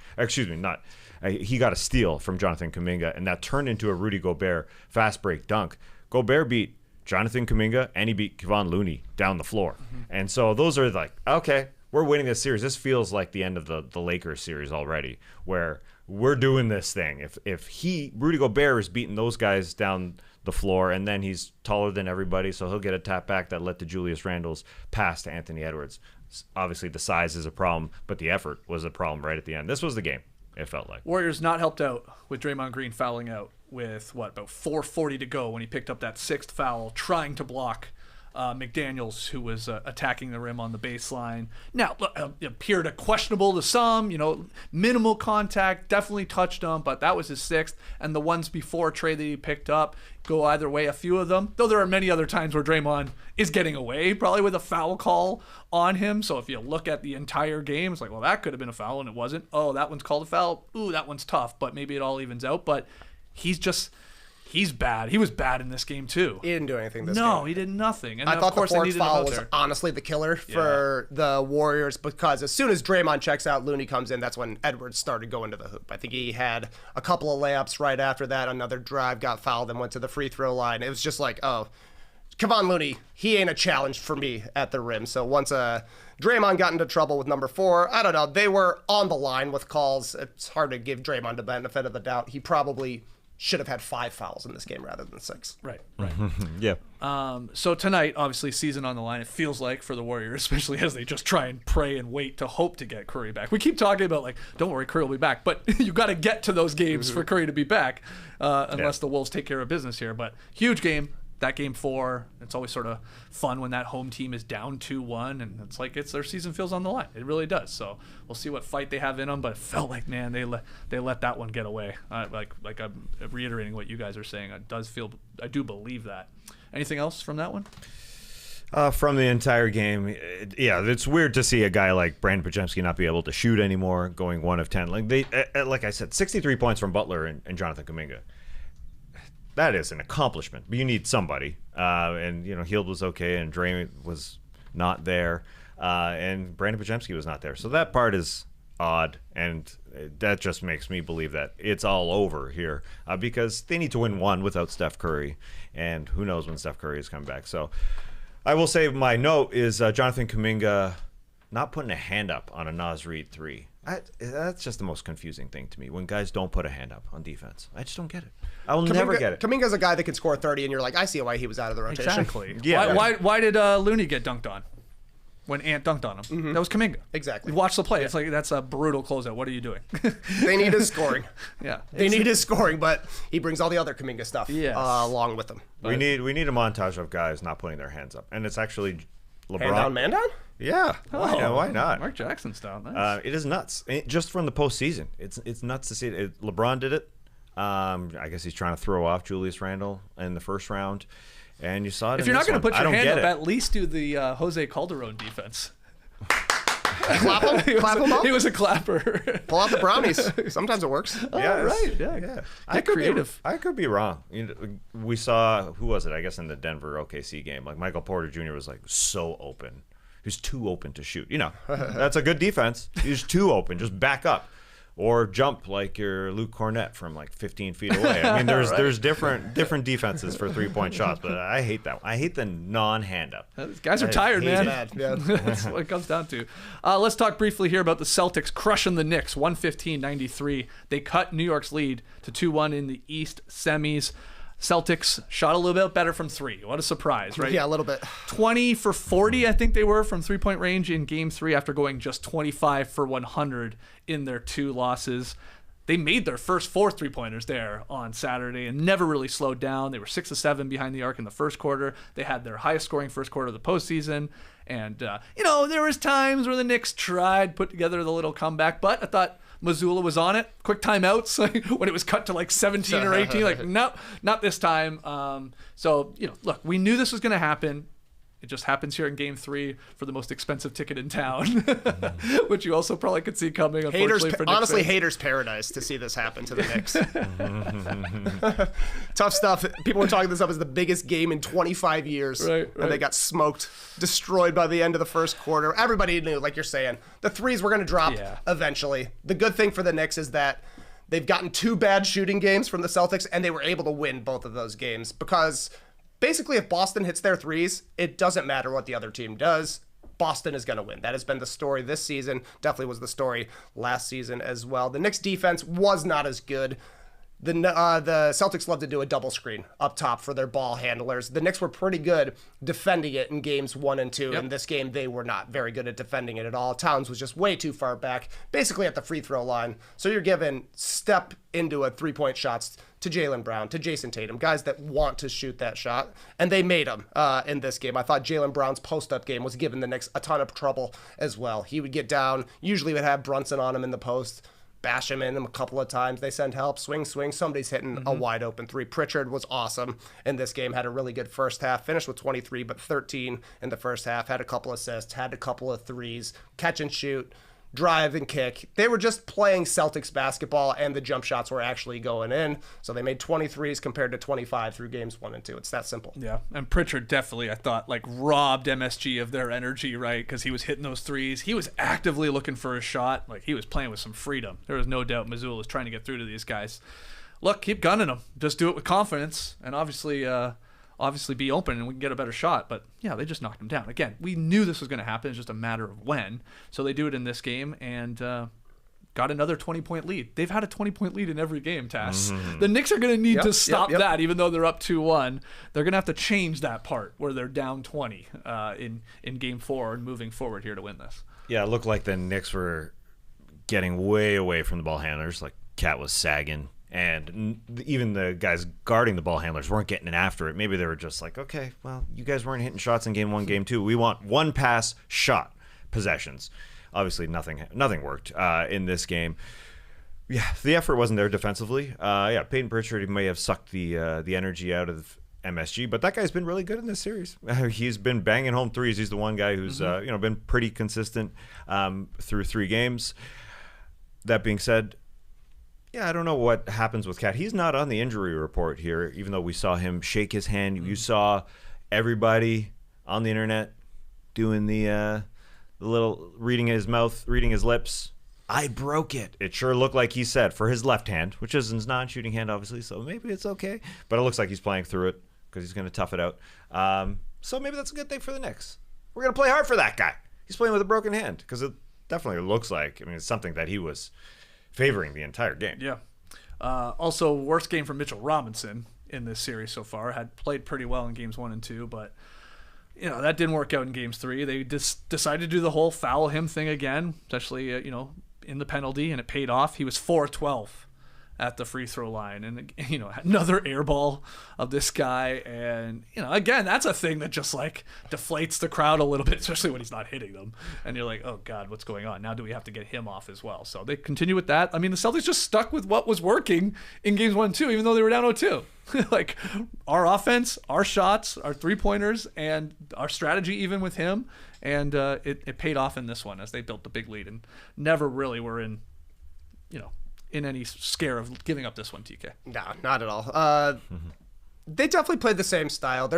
he got a steal from Jonathan Kuminga, and that turned into a Rudy Gobert fast break dunk. Gobert beat Jonathan Kuminga, and he beat Kevon Looney down the floor. Mm-hmm. And so those are like, okay, we're winning this series. This feels like the end of the Lakers series already, where we're doing this thing. If Rudy Gobert is beating those guys down the floor, and then he's taller than everybody, so he'll get a tap back that led to Julius Randle's pass to Anthony Edwards. Obviously, the size is a problem, but the effort was a problem right at the end. This was the game, it felt like. Warriors not helped out with Draymond Green fouling out with, about 4:40 to go when he picked up that 6th foul, trying to block McDaniels, who was attacking the rim on the baseline. Now, it appeared questionable to some, minimal contact, definitely touched him, but that was his 6th. And the ones before Trey that he picked up go either way, a few of them. Though there are many other times where Draymond is getting away, probably with a foul call on him. So if you look at the entire game, it's like, well, that could have been a foul, and it wasn't. Oh, that one's called a foul. Ooh, that one's tough, but maybe it all evens out. But he's bad. He was bad in this game too. He didn't do anything this game. No, he did nothing. And I thought of course the 4th foul was honestly the killer for the Warriors, because as soon as Draymond checks out, Looney comes in, that's when Edwards started going to the hoop. I think he had a couple of layups right after that. Another drive, got fouled, and went to the free throw line. It was just like, oh, Kevon Looney, he ain't a challenge for me at the rim. So once Draymond got into trouble with number 4, I don't know, they were on the line with calls. It's hard to give Draymond the benefit of the doubt. He probably should have had 5 fouls in this game rather than 6. Right. Yeah. So tonight, obviously, season on the line, it feels like, for the Warriors, especially as they just try and pray and wait to hope to get Curry back. We keep talking about, don't worry, Curry will be back. But you got to get to those games for Curry to be back, unless the Wolves take care of business here. But huge game. That game 4, it's always sort of fun when that home team is down 2-1, and it's like their season feels on the line. It really does. So we'll see what fight they have in them, but it felt like, man, they let that one get away. Like I'm reiterating what you guys are saying. I do believe that. Anything else from that one? From the entire game, it's weird to see a guy like Brandon Podziemski not be able to shoot anymore, going 1 of 10. Like I said, 63 points from Butler and Jonathan Kuminga. That is an accomplishment, but you need somebody. And Hield was okay, and Dre was not there. and Brandon Podziemski was not there. So that part is odd, and that just makes me believe that it's all over here because they need to win one without Steph Curry, and who knows when Steph Curry is coming back. So I will say my note is Jonathan Kuminga not putting a hand up on a Naz Reid 3. That's just the most confusing thing to me when guys don't put a hand up on defense. I just don't get it. I will never get it. Kuminga's a guy that can score 30, and you're like, I see why he was out of the rotation. Exactly. Yeah. Why did Looney get dunked on when Ant dunked on him? Mm-hmm. That was Kuminga. Exactly. Watch the play. It's like, that's a brutal closeout. What are you doing? They need his scoring. Yeah. They need his scoring, but he brings all the other Kuminga stuff along with him. We need a montage of guys not putting their hands up, and it's actually LeBron. Hand down, man down? Yeah. Why not? Mark Jackson style. Nice. It is nuts. Just from the postseason, it's nuts to see it. LeBron did it. I guess he's trying to throw off Julius Randle in the first round, and you saw it. If you're not going to put your hand up, at least do the Jose Calderon defense. Clap him up. He was a clapper. Pull out the brownies. Sometimes it works. Yeah, right. Yeah. I could creative. I could be wrong. We saw, who was it? I guess in the Denver OKC game, like Michael Porter Jr. was like so open. He was too open to shoot. That's a good defense. He's too open. Just back up. Or jump like your Luke Cornett from like 15 feet away. I mean, there's different defenses for 3-point shots, but I hate that. I hate the non-hand up. These guys are tired, man. Yeah. That's what it comes down to. Let's talk briefly here about the Celtics crushing the Knicks, 115-93. They cut New York's lead to 2-1 in the East semis. Celtics shot a little bit better from three. What a surprise, right? Yeah, a little bit. 20 for 40, I think they were, from three-point range in Game 3 after going just 25 for 100 in their two losses. They made their first 4 three-pointers there on Saturday and never really slowed down. They were 6 of 7 behind the arc in the first quarter. They had their highest scoring first quarter of the postseason. And, there was times where the Knicks tried put together the little comeback, but I thought Mazzulla was on it. Quick timeouts when it was cut to like 17 or 18. Like, no, not this time. Look, we knew this was going to happen. It just happens here in Game 3 for the most expensive ticket in town, which you also probably could see coming. Honestly, haters' paradise to see this happen to the Knicks. Tough stuff. People were talking this up as the biggest game in 25 years, right. And they got smoked, destroyed by the end of the first quarter. Everybody knew, like you're saying, the threes were going to drop eventually. The good thing for the Knicks is that they've gotten 2 bad shooting games from the Celtics, and they were able to win both of those games because basically, if Boston hits their threes, it doesn't matter what the other team does. Boston is going to win. That has been the story this season. Definitely was the story last season as well. The Knicks defense was not as good. The Celtics love to do a double screen up top for their ball handlers. The Knicks were pretty good defending it in games 1 and 2. In this game, they were not very good at defending it at all. Towns was just way too far back, basically at the free throw line. So you're given step into a 3-point shots to Jaylen Brown, to Jason Tatum, guys that want to shoot that shot, and they made them in this game. I thought Jaylen Brown's post-up game was giving the Knicks a ton of trouble as well. He would get down, usually would have Brunson on him in the post, bash him in a couple of times. They send help, swing. Somebody's hitting a wide open 3. Pritchard was awesome in this game, had a really good first half, finished with 23, but 13 in the first half, had a couple assists, had a couple of threes, catch and shoot, drive and kick. They were just playing Celtics basketball, and the jump shots were actually going in. So they made 23s compared to 25 through games 1 and 2. It's that simple. Yeah, and Pritchard definitely, I thought, robbed MSG of their energy, right? Because he was hitting those threes. He was actively looking for a shot. He was playing with some freedom. There was no doubt Mazzulla was trying to get through to these guys. Look, keep gunning them. Just do it with confidence, and obviously be open and we can get a better shot. But yeah, they just knocked him down. Again, we knew this was going to happen. It's just a matter of when. So they do it in this game and got another 20-point lead. They've had a 20-point lead in every game, Tass. The Knicks are going to need to stop that, even though they're up 2-1. They're going to have to change that part where they're down 20 in Game 4 and moving forward here to win this. Yeah, it looked like the Knicks were getting way away from the ball handlers. Like, Cat was sagging. And even the guys guarding the ball handlers weren't getting in after it. Maybe they were just like, okay, well, you guys weren't hitting shots in Game 1, Game 2. We want one pass shot possessions. Obviously, nothing worked in this game. Yeah, the effort wasn't there defensively. Payton Pritchard may have sucked the energy out of MSG, but that guy's been really good in this series. He's been banging home threes. He's the one guy who's been pretty consistent through 3 games. That being said, I don't know what happens with Cat. He's not on the injury report here, even though we saw him shake his hand. You saw everybody on the internet doing the the little reading his mouth, reading his lips. I broke it. It sure looked like he said for his left hand, which is his non-shooting hand, obviously, so maybe it's okay. But it looks like he's playing through it because he's going to tough it out. So maybe that's a good thing for the Knicks. We're going to play hard for that guy. He's playing with a broken hand because it definitely looks like, it's something that he was favoring the entire game. Yeah. Also, worst game for Mitchell Robinson in this series so far. Had played pretty well in games 1 and 2, but that didn't work out in games 3. They just decided to do the whole foul him thing again, especially in the penalty, and it paid off. He was 4-12 at the free throw line, and another air ball of this guy, and again, that's a thing that just like deflates the crowd a little bit, especially when he's not hitting them, and you're like, oh god, what's going on now? Do we have to get him off as well? So they continue with that. The Celtics just stuck with what was working in games 1 and 2, even though they were down 0-2. Like our offense, our shots, our 3-pointers, and our strategy even with him, and it paid off in this one as they built the big lead and never really were in any scare of giving up this one, TK. No, not at all. They definitely played the same style.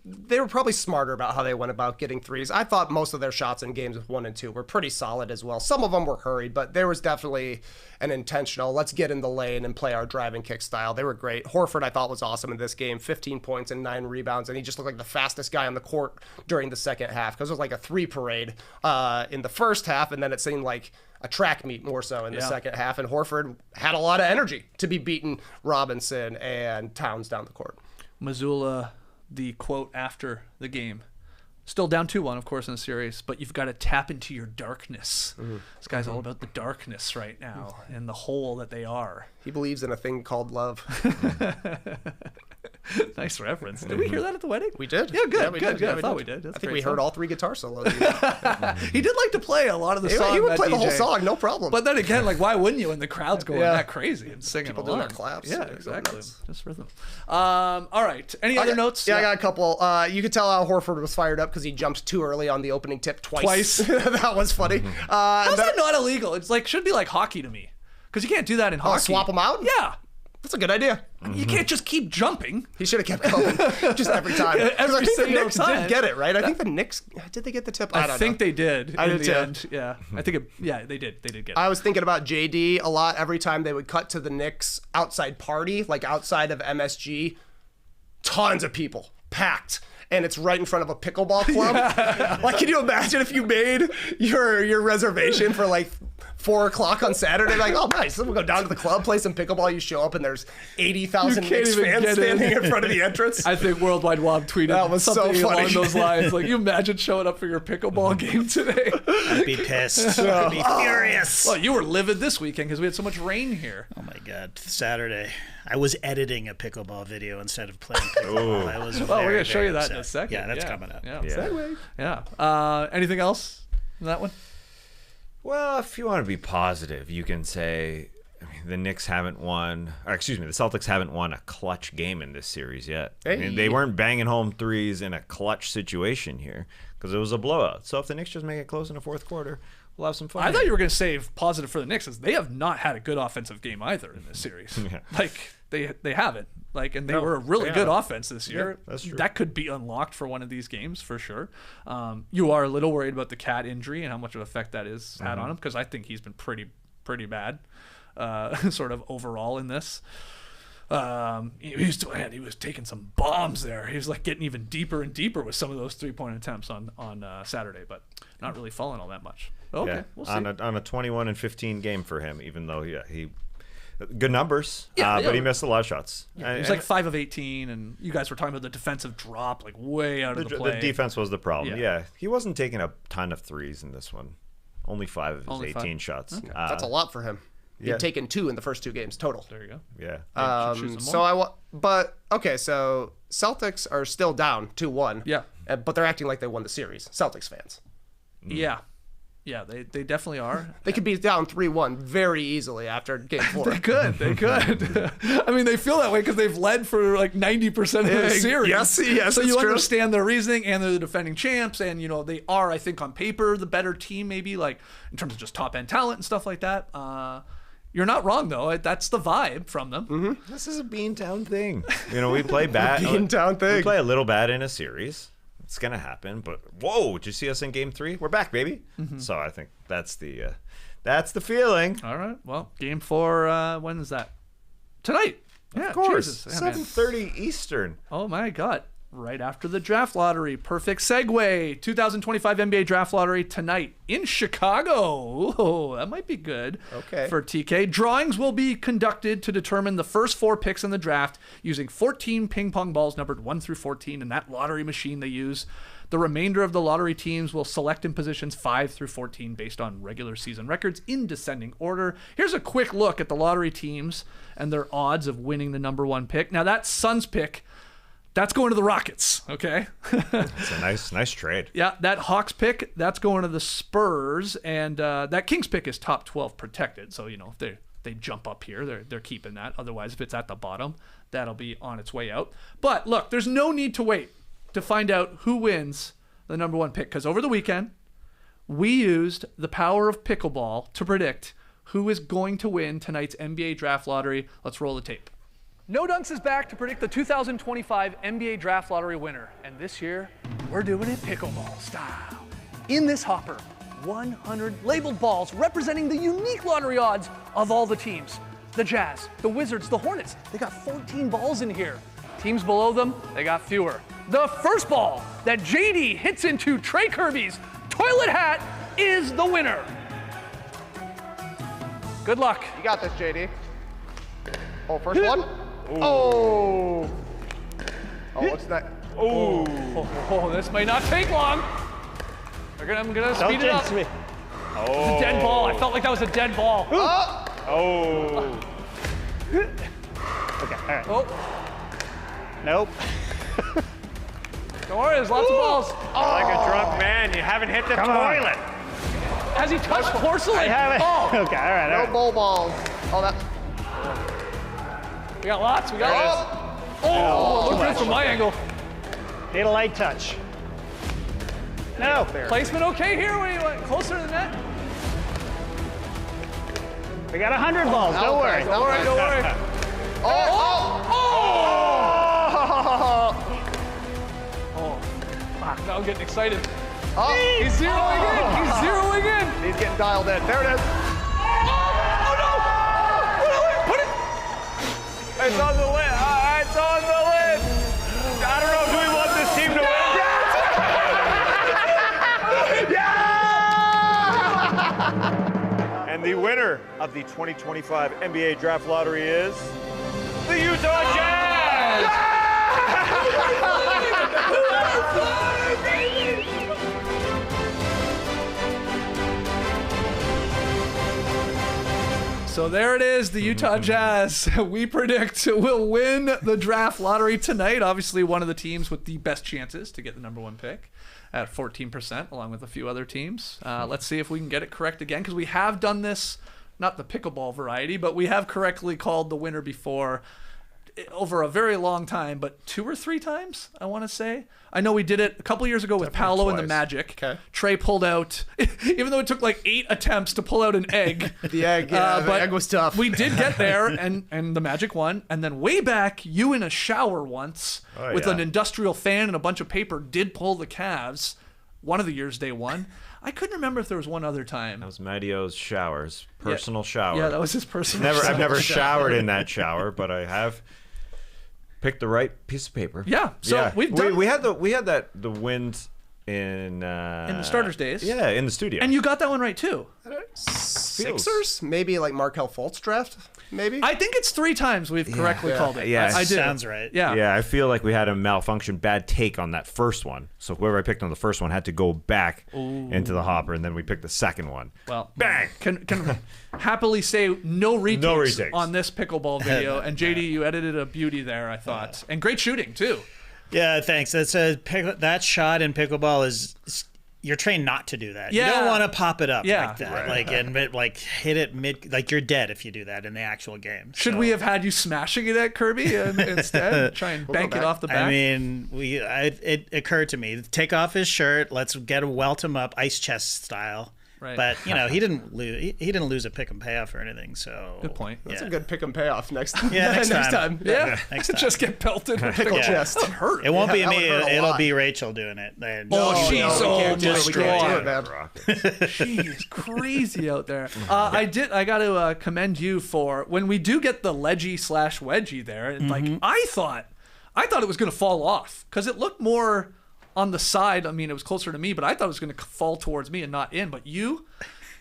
They were probably smarter about how they went about getting threes. I thought most of their shots in games 1 and 2 were pretty solid as well. Some of them were hurried, but there was definitely an intentional, let's get in the lane and play our drive and kick style. They were great. Horford, I thought, was awesome in this game. 15 points and 9 rebounds, and he just looked like the fastest guy on the court during the second half because it was like a 3 parade in the first half, and then it seemed like a track meet more so in the second half, and Horford had a lot of energy to be beating Robinson and Towns down the court. Mazzulla, the quote after the game, still down 2-1, of course, in the series, but you've got to tap into your darkness. This guy's all about the darkness right now and the hole that they are. He believes in a thing called love. Nice reference. Did we hear that at the wedding? We did. Yeah, good. Yeah, we good. did. I thought we did. I think we heard all 3 guitar solos. He did like to play a lot of the songs. He would play the whole song, no problem. But then again, like, why wouldn't you when the crowd's going that crazy and singing People along? doing their claps. Yeah, exactly. Just rhythm. All right. Any other notes? Yeah, I got a couple. You could tell how Horford was fired up because he jumped too early on the opening tip twice. That was funny. How's that not illegal? It's like, should be like hockey to me. Because you can't do that in hockey. Swap them out? Yeah. That's a good idea. You can't just keep jumping. He should have kept going just every time. Every I think the single Knicks time. did get it, right? I think the Knicks, did they get the tip? I don't think know. they did. I in did the too. end. Yeah. I think they did. They did get it. I was thinking about JD a lot every time they would cut to the Knicks outside party, like outside of MSG. Tons of people, packed. And it's right in front of a pickleball club. Like, can you imagine if you made your reservation for like 4 o'clock on Saturday? Like, oh, nice. Then we'll go down to the club, play some pickleball. You show up and there's 80,000 Knicks fans standing in front of the entrance. I think Worldwide Wob tweeted that was something so funny. along those lines. Like, you imagine showing up for your pickleball game today? I'd be pissed. I'd be furious. Well, you were livid this weekend because we had so much rain here. Oh my God, Saturday. I was editing a pickleball video instead of playing pickleball. I was we're going to show you that upset. in a second. Yeah, that's coming up. Yeah. Segue. Yeah. Anything else in that one? Well, if you want to be positive, you can say the Knicks haven't won, or excuse me, the Celtics haven't won a clutch game in this series yet. Hey. They weren't banging home threes in a clutch situation here because it was a blowout. So if the Knicks just make it close in the fourth quarter, we'll have some fun. I thought you were going to say positive for the Knicks, because they have not had a good offensive game either in this series. Like, they haven't. Like, and they were a really good offense this year. Yeah, that's true. That could be unlocked for one of these games for sure. You are a little worried about the Cat injury and how much of an effect that is had on him, because I think he's been pretty bad, sort of overall in this. He was taking some bombs there. He was like getting even deeper and deeper with some of those 3-point attempts on Saturday, but not really falling all that much. Okay, we'll see. On a 21-15 game for him, even though he good numbers, Yeah. but he missed a lot of shots. He was like 5 of 18, and you guys were talking about the defensive drop, like way out of the play. The defense was the problem. Yeah. Yeah, he wasn't taking a ton of threes in this one. Only 5 of his 18 shots. Okay. That's a lot for him. He'd taken 2 in the first 2 games total. There you go. Yeah. So Celtics are still down 2-1. Yeah. But they're acting like they won the series. Celtics fans. Yeah, they definitely are. They could be down 3-1 very easily after game 4. They could. I mean, they feel that way because they've led for like 90% of the series. Yes, so it's you true. understand their reasoning, and they're the defending champs, and they are, I think, on paper the better team, maybe like in terms of just top end talent and stuff like that. You're not wrong though. That's the vibe from them. Mm-hmm. This is a Beantown thing. We play bad. Beantown thing. We play a little bad in a series. it's gonna happen. But whoa, did you see us in Game 3? We're back, baby. So I think that's the feeling. All right. Well, Game 4. When is that? Tonight. Yeah, Of course, Jesus. Yeah, 7:30 Eastern. Oh my God. Right after the draft lottery. Perfect segue. 2025 NBA draft lottery tonight in Chicago. Oh, that might be good for TK. Drawings will be conducted to determine the first 4 picks in the draft using 14 ping pong balls numbered 1 through 14 in that lottery machine they use. The remainder of the lottery teams will select in positions 5 through 14 based on regular season records in descending order. Here's a quick look at the lottery teams and their odds of winning the number 1 pick. Now that Suns pick, that's going to the Rockets, okay? It's a nice trade. Yeah, that Hawks pick, that's going to the Spurs, and that Kings pick is top 12 protected. So, if they jump up here, they're keeping that. Otherwise, if it's at the bottom, that'll be on its way out. But look, there's no need to wait to find out who wins the number 1 pick, because over the weekend, we used the power of pickleball to predict who is going to win tonight's NBA draft lottery. Let's roll the tape. No Dunks is back to predict the 2025 NBA Draft Lottery winner. And this year, we're doing it pickleball style. In this hopper, 100 labeled balls representing the unique lottery odds of all the teams. The Jazz, the Wizards, the Hornets, they got 14 balls in here. Teams below them, they got fewer. The first ball that JD hits into Trey Kirby's toilet hat is the winner. Good luck. You got this, JD. Oh, first one. Oh, what's that? Oh, this may not take long. I'm gonna speed it up. Me. It's a dead ball. I felt like that was a dead ball. Okay, all right. Oh, Nope. don't worry, there's lots of balls. Like a drunk man, you haven't hit the toilet. Has he touched porcelain? I haven't. Oh, Okay, all right. No bowl balls. Oh, that. we got lots. We got lots. Oh, look good from my angle. Need a light touch. No. Placement okay here? Were you closer to the net? We got 100 balls. Don't worry. Don't worry, don't worry. Oh, fuck, now I'm getting excited. He's zeroing in. He's zeroing in. He's getting dialed in. There it is. Oh no! Put it. It's on the lid. It's on the lid. I don't know. Do we want this team to win? And the winner of the 2025 NBA Draft Lottery is the Utah Jazz. So there it is, the Utah Jazz. We predict will win the draft lottery tonight. Obviously, one of the teams with the best chances to get the number 1 pick at 14%, along with a few other teams. Let's see if we can get it correct again, because we have done this, not the pickleball variety, but we have correctly called the winner before over a very long time, but 2 or 3 times, I want to say. I know we did it a couple years ago with Paolo and the Magic. Okay. Trey pulled out, even though it took like 8 attempts to pull out an egg. The egg, the egg was tough. We did get there, and the Magic won. And then way back, you in a shower once with an industrial fan and a bunch of paper did pull the Cavs. One of the years they won. I couldn't remember if there was one other time. That was Mattio's showers, personal shower. Yeah, that was his personal shower. I've never showered in that shower, but I have picked the right piece of paper. Yeah, so we've done. We had the wind in the starters days. Yeah, in the studio. And you got that one right too. Sixers? Maybe like Markelle Fultz draft? Maybe? I think it's 3 times we've correctly called it. Yeah. I did. Sounds right. Yeah. Yeah, I feel like we had a malfunction, bad take on that first one. So whoever I picked on the first one had to go back into the hopper, and then we picked the second one. Well, bang! Can happily say no retakes, retakes on this pickleball video. And JD, you edited a beauty there, I thought, and great shooting too. Yeah, thanks. That shot in pickleball is you're trained not to do that. Yeah. You don't want to pop it up Yeah. like that. Like hit it mid, like you're dead if you do that in the actual game. Should we have had you smashing it at Kirby instead? Try and bank it off the back. I mean, it occurred to me, take off his shirt, let's welt him up, ice chest style. Right. But he didn't lose. He didn't lose a pick and payoff or anything. So Good point. That's a good pick and payoff next time. Yeah, next time. Yeah. Next time. Just get pelted. Pickle chest. That would hurt. It won't be that me. would hurt a It'll lot. be Rachel doing it. Then. She's we can't do it, man. She is crazy out there. I got to commend you for when we do get the ledgy/wedgie there. And like I thought it was going to fall off because it looked more on the side. I mean, it was closer to me, but I thought it was going to fall towards me and not in. But you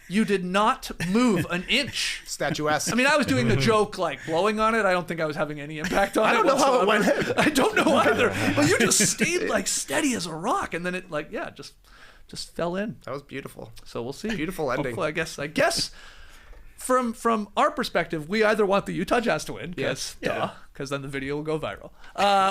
did not move an inch. Statuesque. I mean, I was doing the joke like blowing on it. I don't think I was having any impact on it. I don't know how it went in. I don't know either. But you just stayed like steady as a rock, and then it just fell in. That was beautiful. So we'll see. Beautiful ending. Hopefully, I guess from our perspective, we either want the Utah Jazz to win, because then the video will go viral,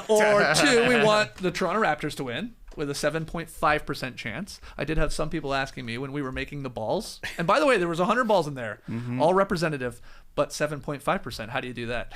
or two, we want the Toronto Raptors to win with a 7.5% chance. I did have some people asking me when we were making the balls, and by the way, there was 100 balls in there, all representative, but 7.5%. How do you do that?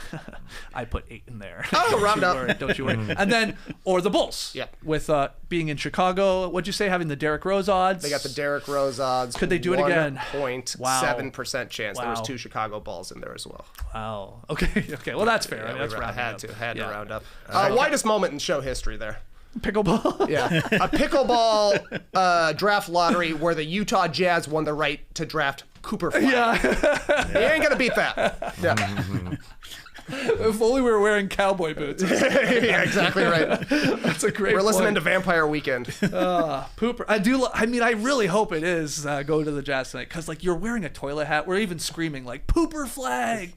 I put 8 in there. Oh, round up. Don't you worry. And then, or the Bulls. Yeah. With being in Chicago, what'd you say, having the Derrick Rose odds? They got the Derrick Rose odds. Could they do it again? 1.7% chance. There was Wow. 2 Chicago balls in there as well. Wow. Okay. Well, that's fair. I mean, that's I rounding had up. to Yeah. round up. Widest moment in show history there. Pickleball. Yeah, a pickleball draft lottery where the Utah Jazz won the right to draft Cooper Flag. Yeah. You ain't gonna beat that. Yeah. If only we were wearing cowboy boots. Yeah, exactly right. That's a great We're listening point. to Vampire Weekend. Pooper. I mean, I really hope it is go to the Jazz tonight, because like you're wearing a toilet hat. We're even screaming like Pooper Flag.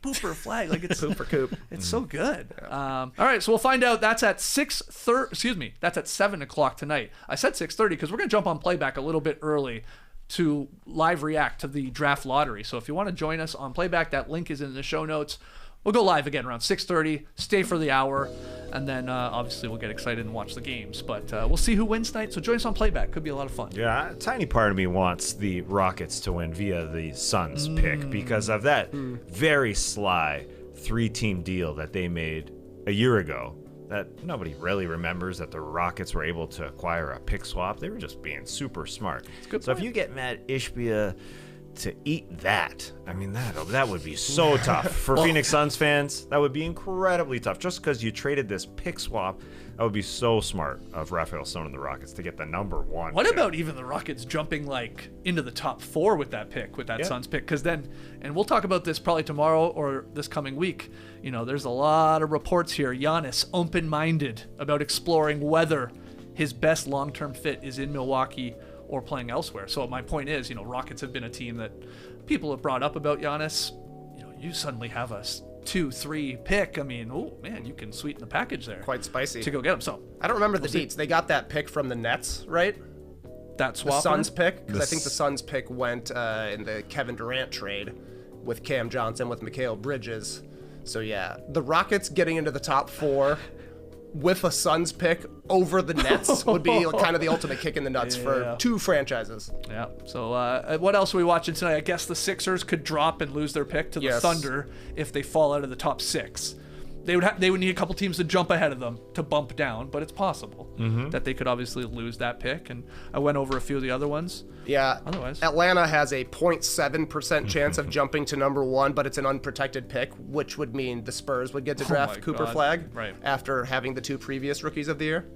Like it's Poop for Coop. It's so good. All right, so we'll find out. That's at 6:30. Excuse me. That's at 7:00 tonight. I said 6:30 because we're gonna jump on playback a little bit early to live react to the draft lottery. So if you want to join us on playback, that link is in the show notes. We'll go live again around 6:30, stay for the hour, and then obviously we'll get excited and watch the games. But we'll see who wins tonight, so join us on playback. Could be a lot of fun. Yeah, a tiny part of me wants the Rockets to win via the Suns pick because of that very sly 3-team deal that they made a year ago that nobody really remembers, that the Rockets were able to acquire a pick swap. They were just being super smart. So if you get Matt Ishbia to eat that, I mean, that would be so tough for Phoenix Suns fans. That would be incredibly tough. Just because you traded this pick swap, that would be so smart of Raphael Stone and the Rockets to get the number 1. What pick. about even the Rockets jumping like into the top 4 with that pick, with that Suns pick? Because then, and we'll talk about this probably tomorrow or this coming week. You know, there's a lot of reports here. Giannis open-minded about exploring whether his best long-term fit is in Milwaukee or playing elsewhere. So my point is, Rockets have been a team that people have brought up about Giannis. You suddenly have a 2-3 pick. I mean, oh man, you can sweeten the package there. Quite spicy. To go get him. So I don't remember the deets. They got that pick from the Nets, right? That The swap. Suns pick, because I think the Suns pick went in the Kevin Durant trade with Cam Johnson, with Mikal Bridges. So yeah, the Rockets getting into the top 4 with a Suns pick over the Nets would be kind of the ultimate kick in the nuts for 2 franchises. Yeah. So what else are we watching tonight? I guess the Sixers could drop and lose their pick to the Thunder if they fall out of the top 6. They would need a couple teams to jump ahead of them to bump down, but it's possible that they could obviously lose that pick. And I went over a few of the other ones. Yeah. Otherwise, Atlanta has a 0.7% chance of jumping to number 1, but it's an unprotected pick, which would mean the Spurs would get to draft Cooper Flag after having the 2 previous rookies of the year.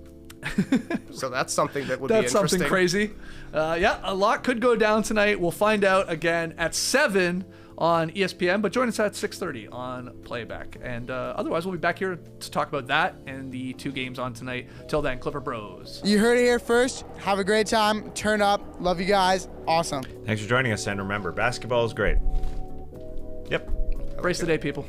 So that's something that would be interesting. That's something crazy. A lot could go down tonight. We'll find out again at 7 on ESPN, but join us at 6:30 on playback. And otherwise, we'll be back here to talk about that and the 2 games on tonight. Till then, Clipper Bros. You heard it here first. Have a great time. Turn up. Love you guys. Awesome. Thanks for joining us, and remember, basketball is great. Yep. Brace the day, people.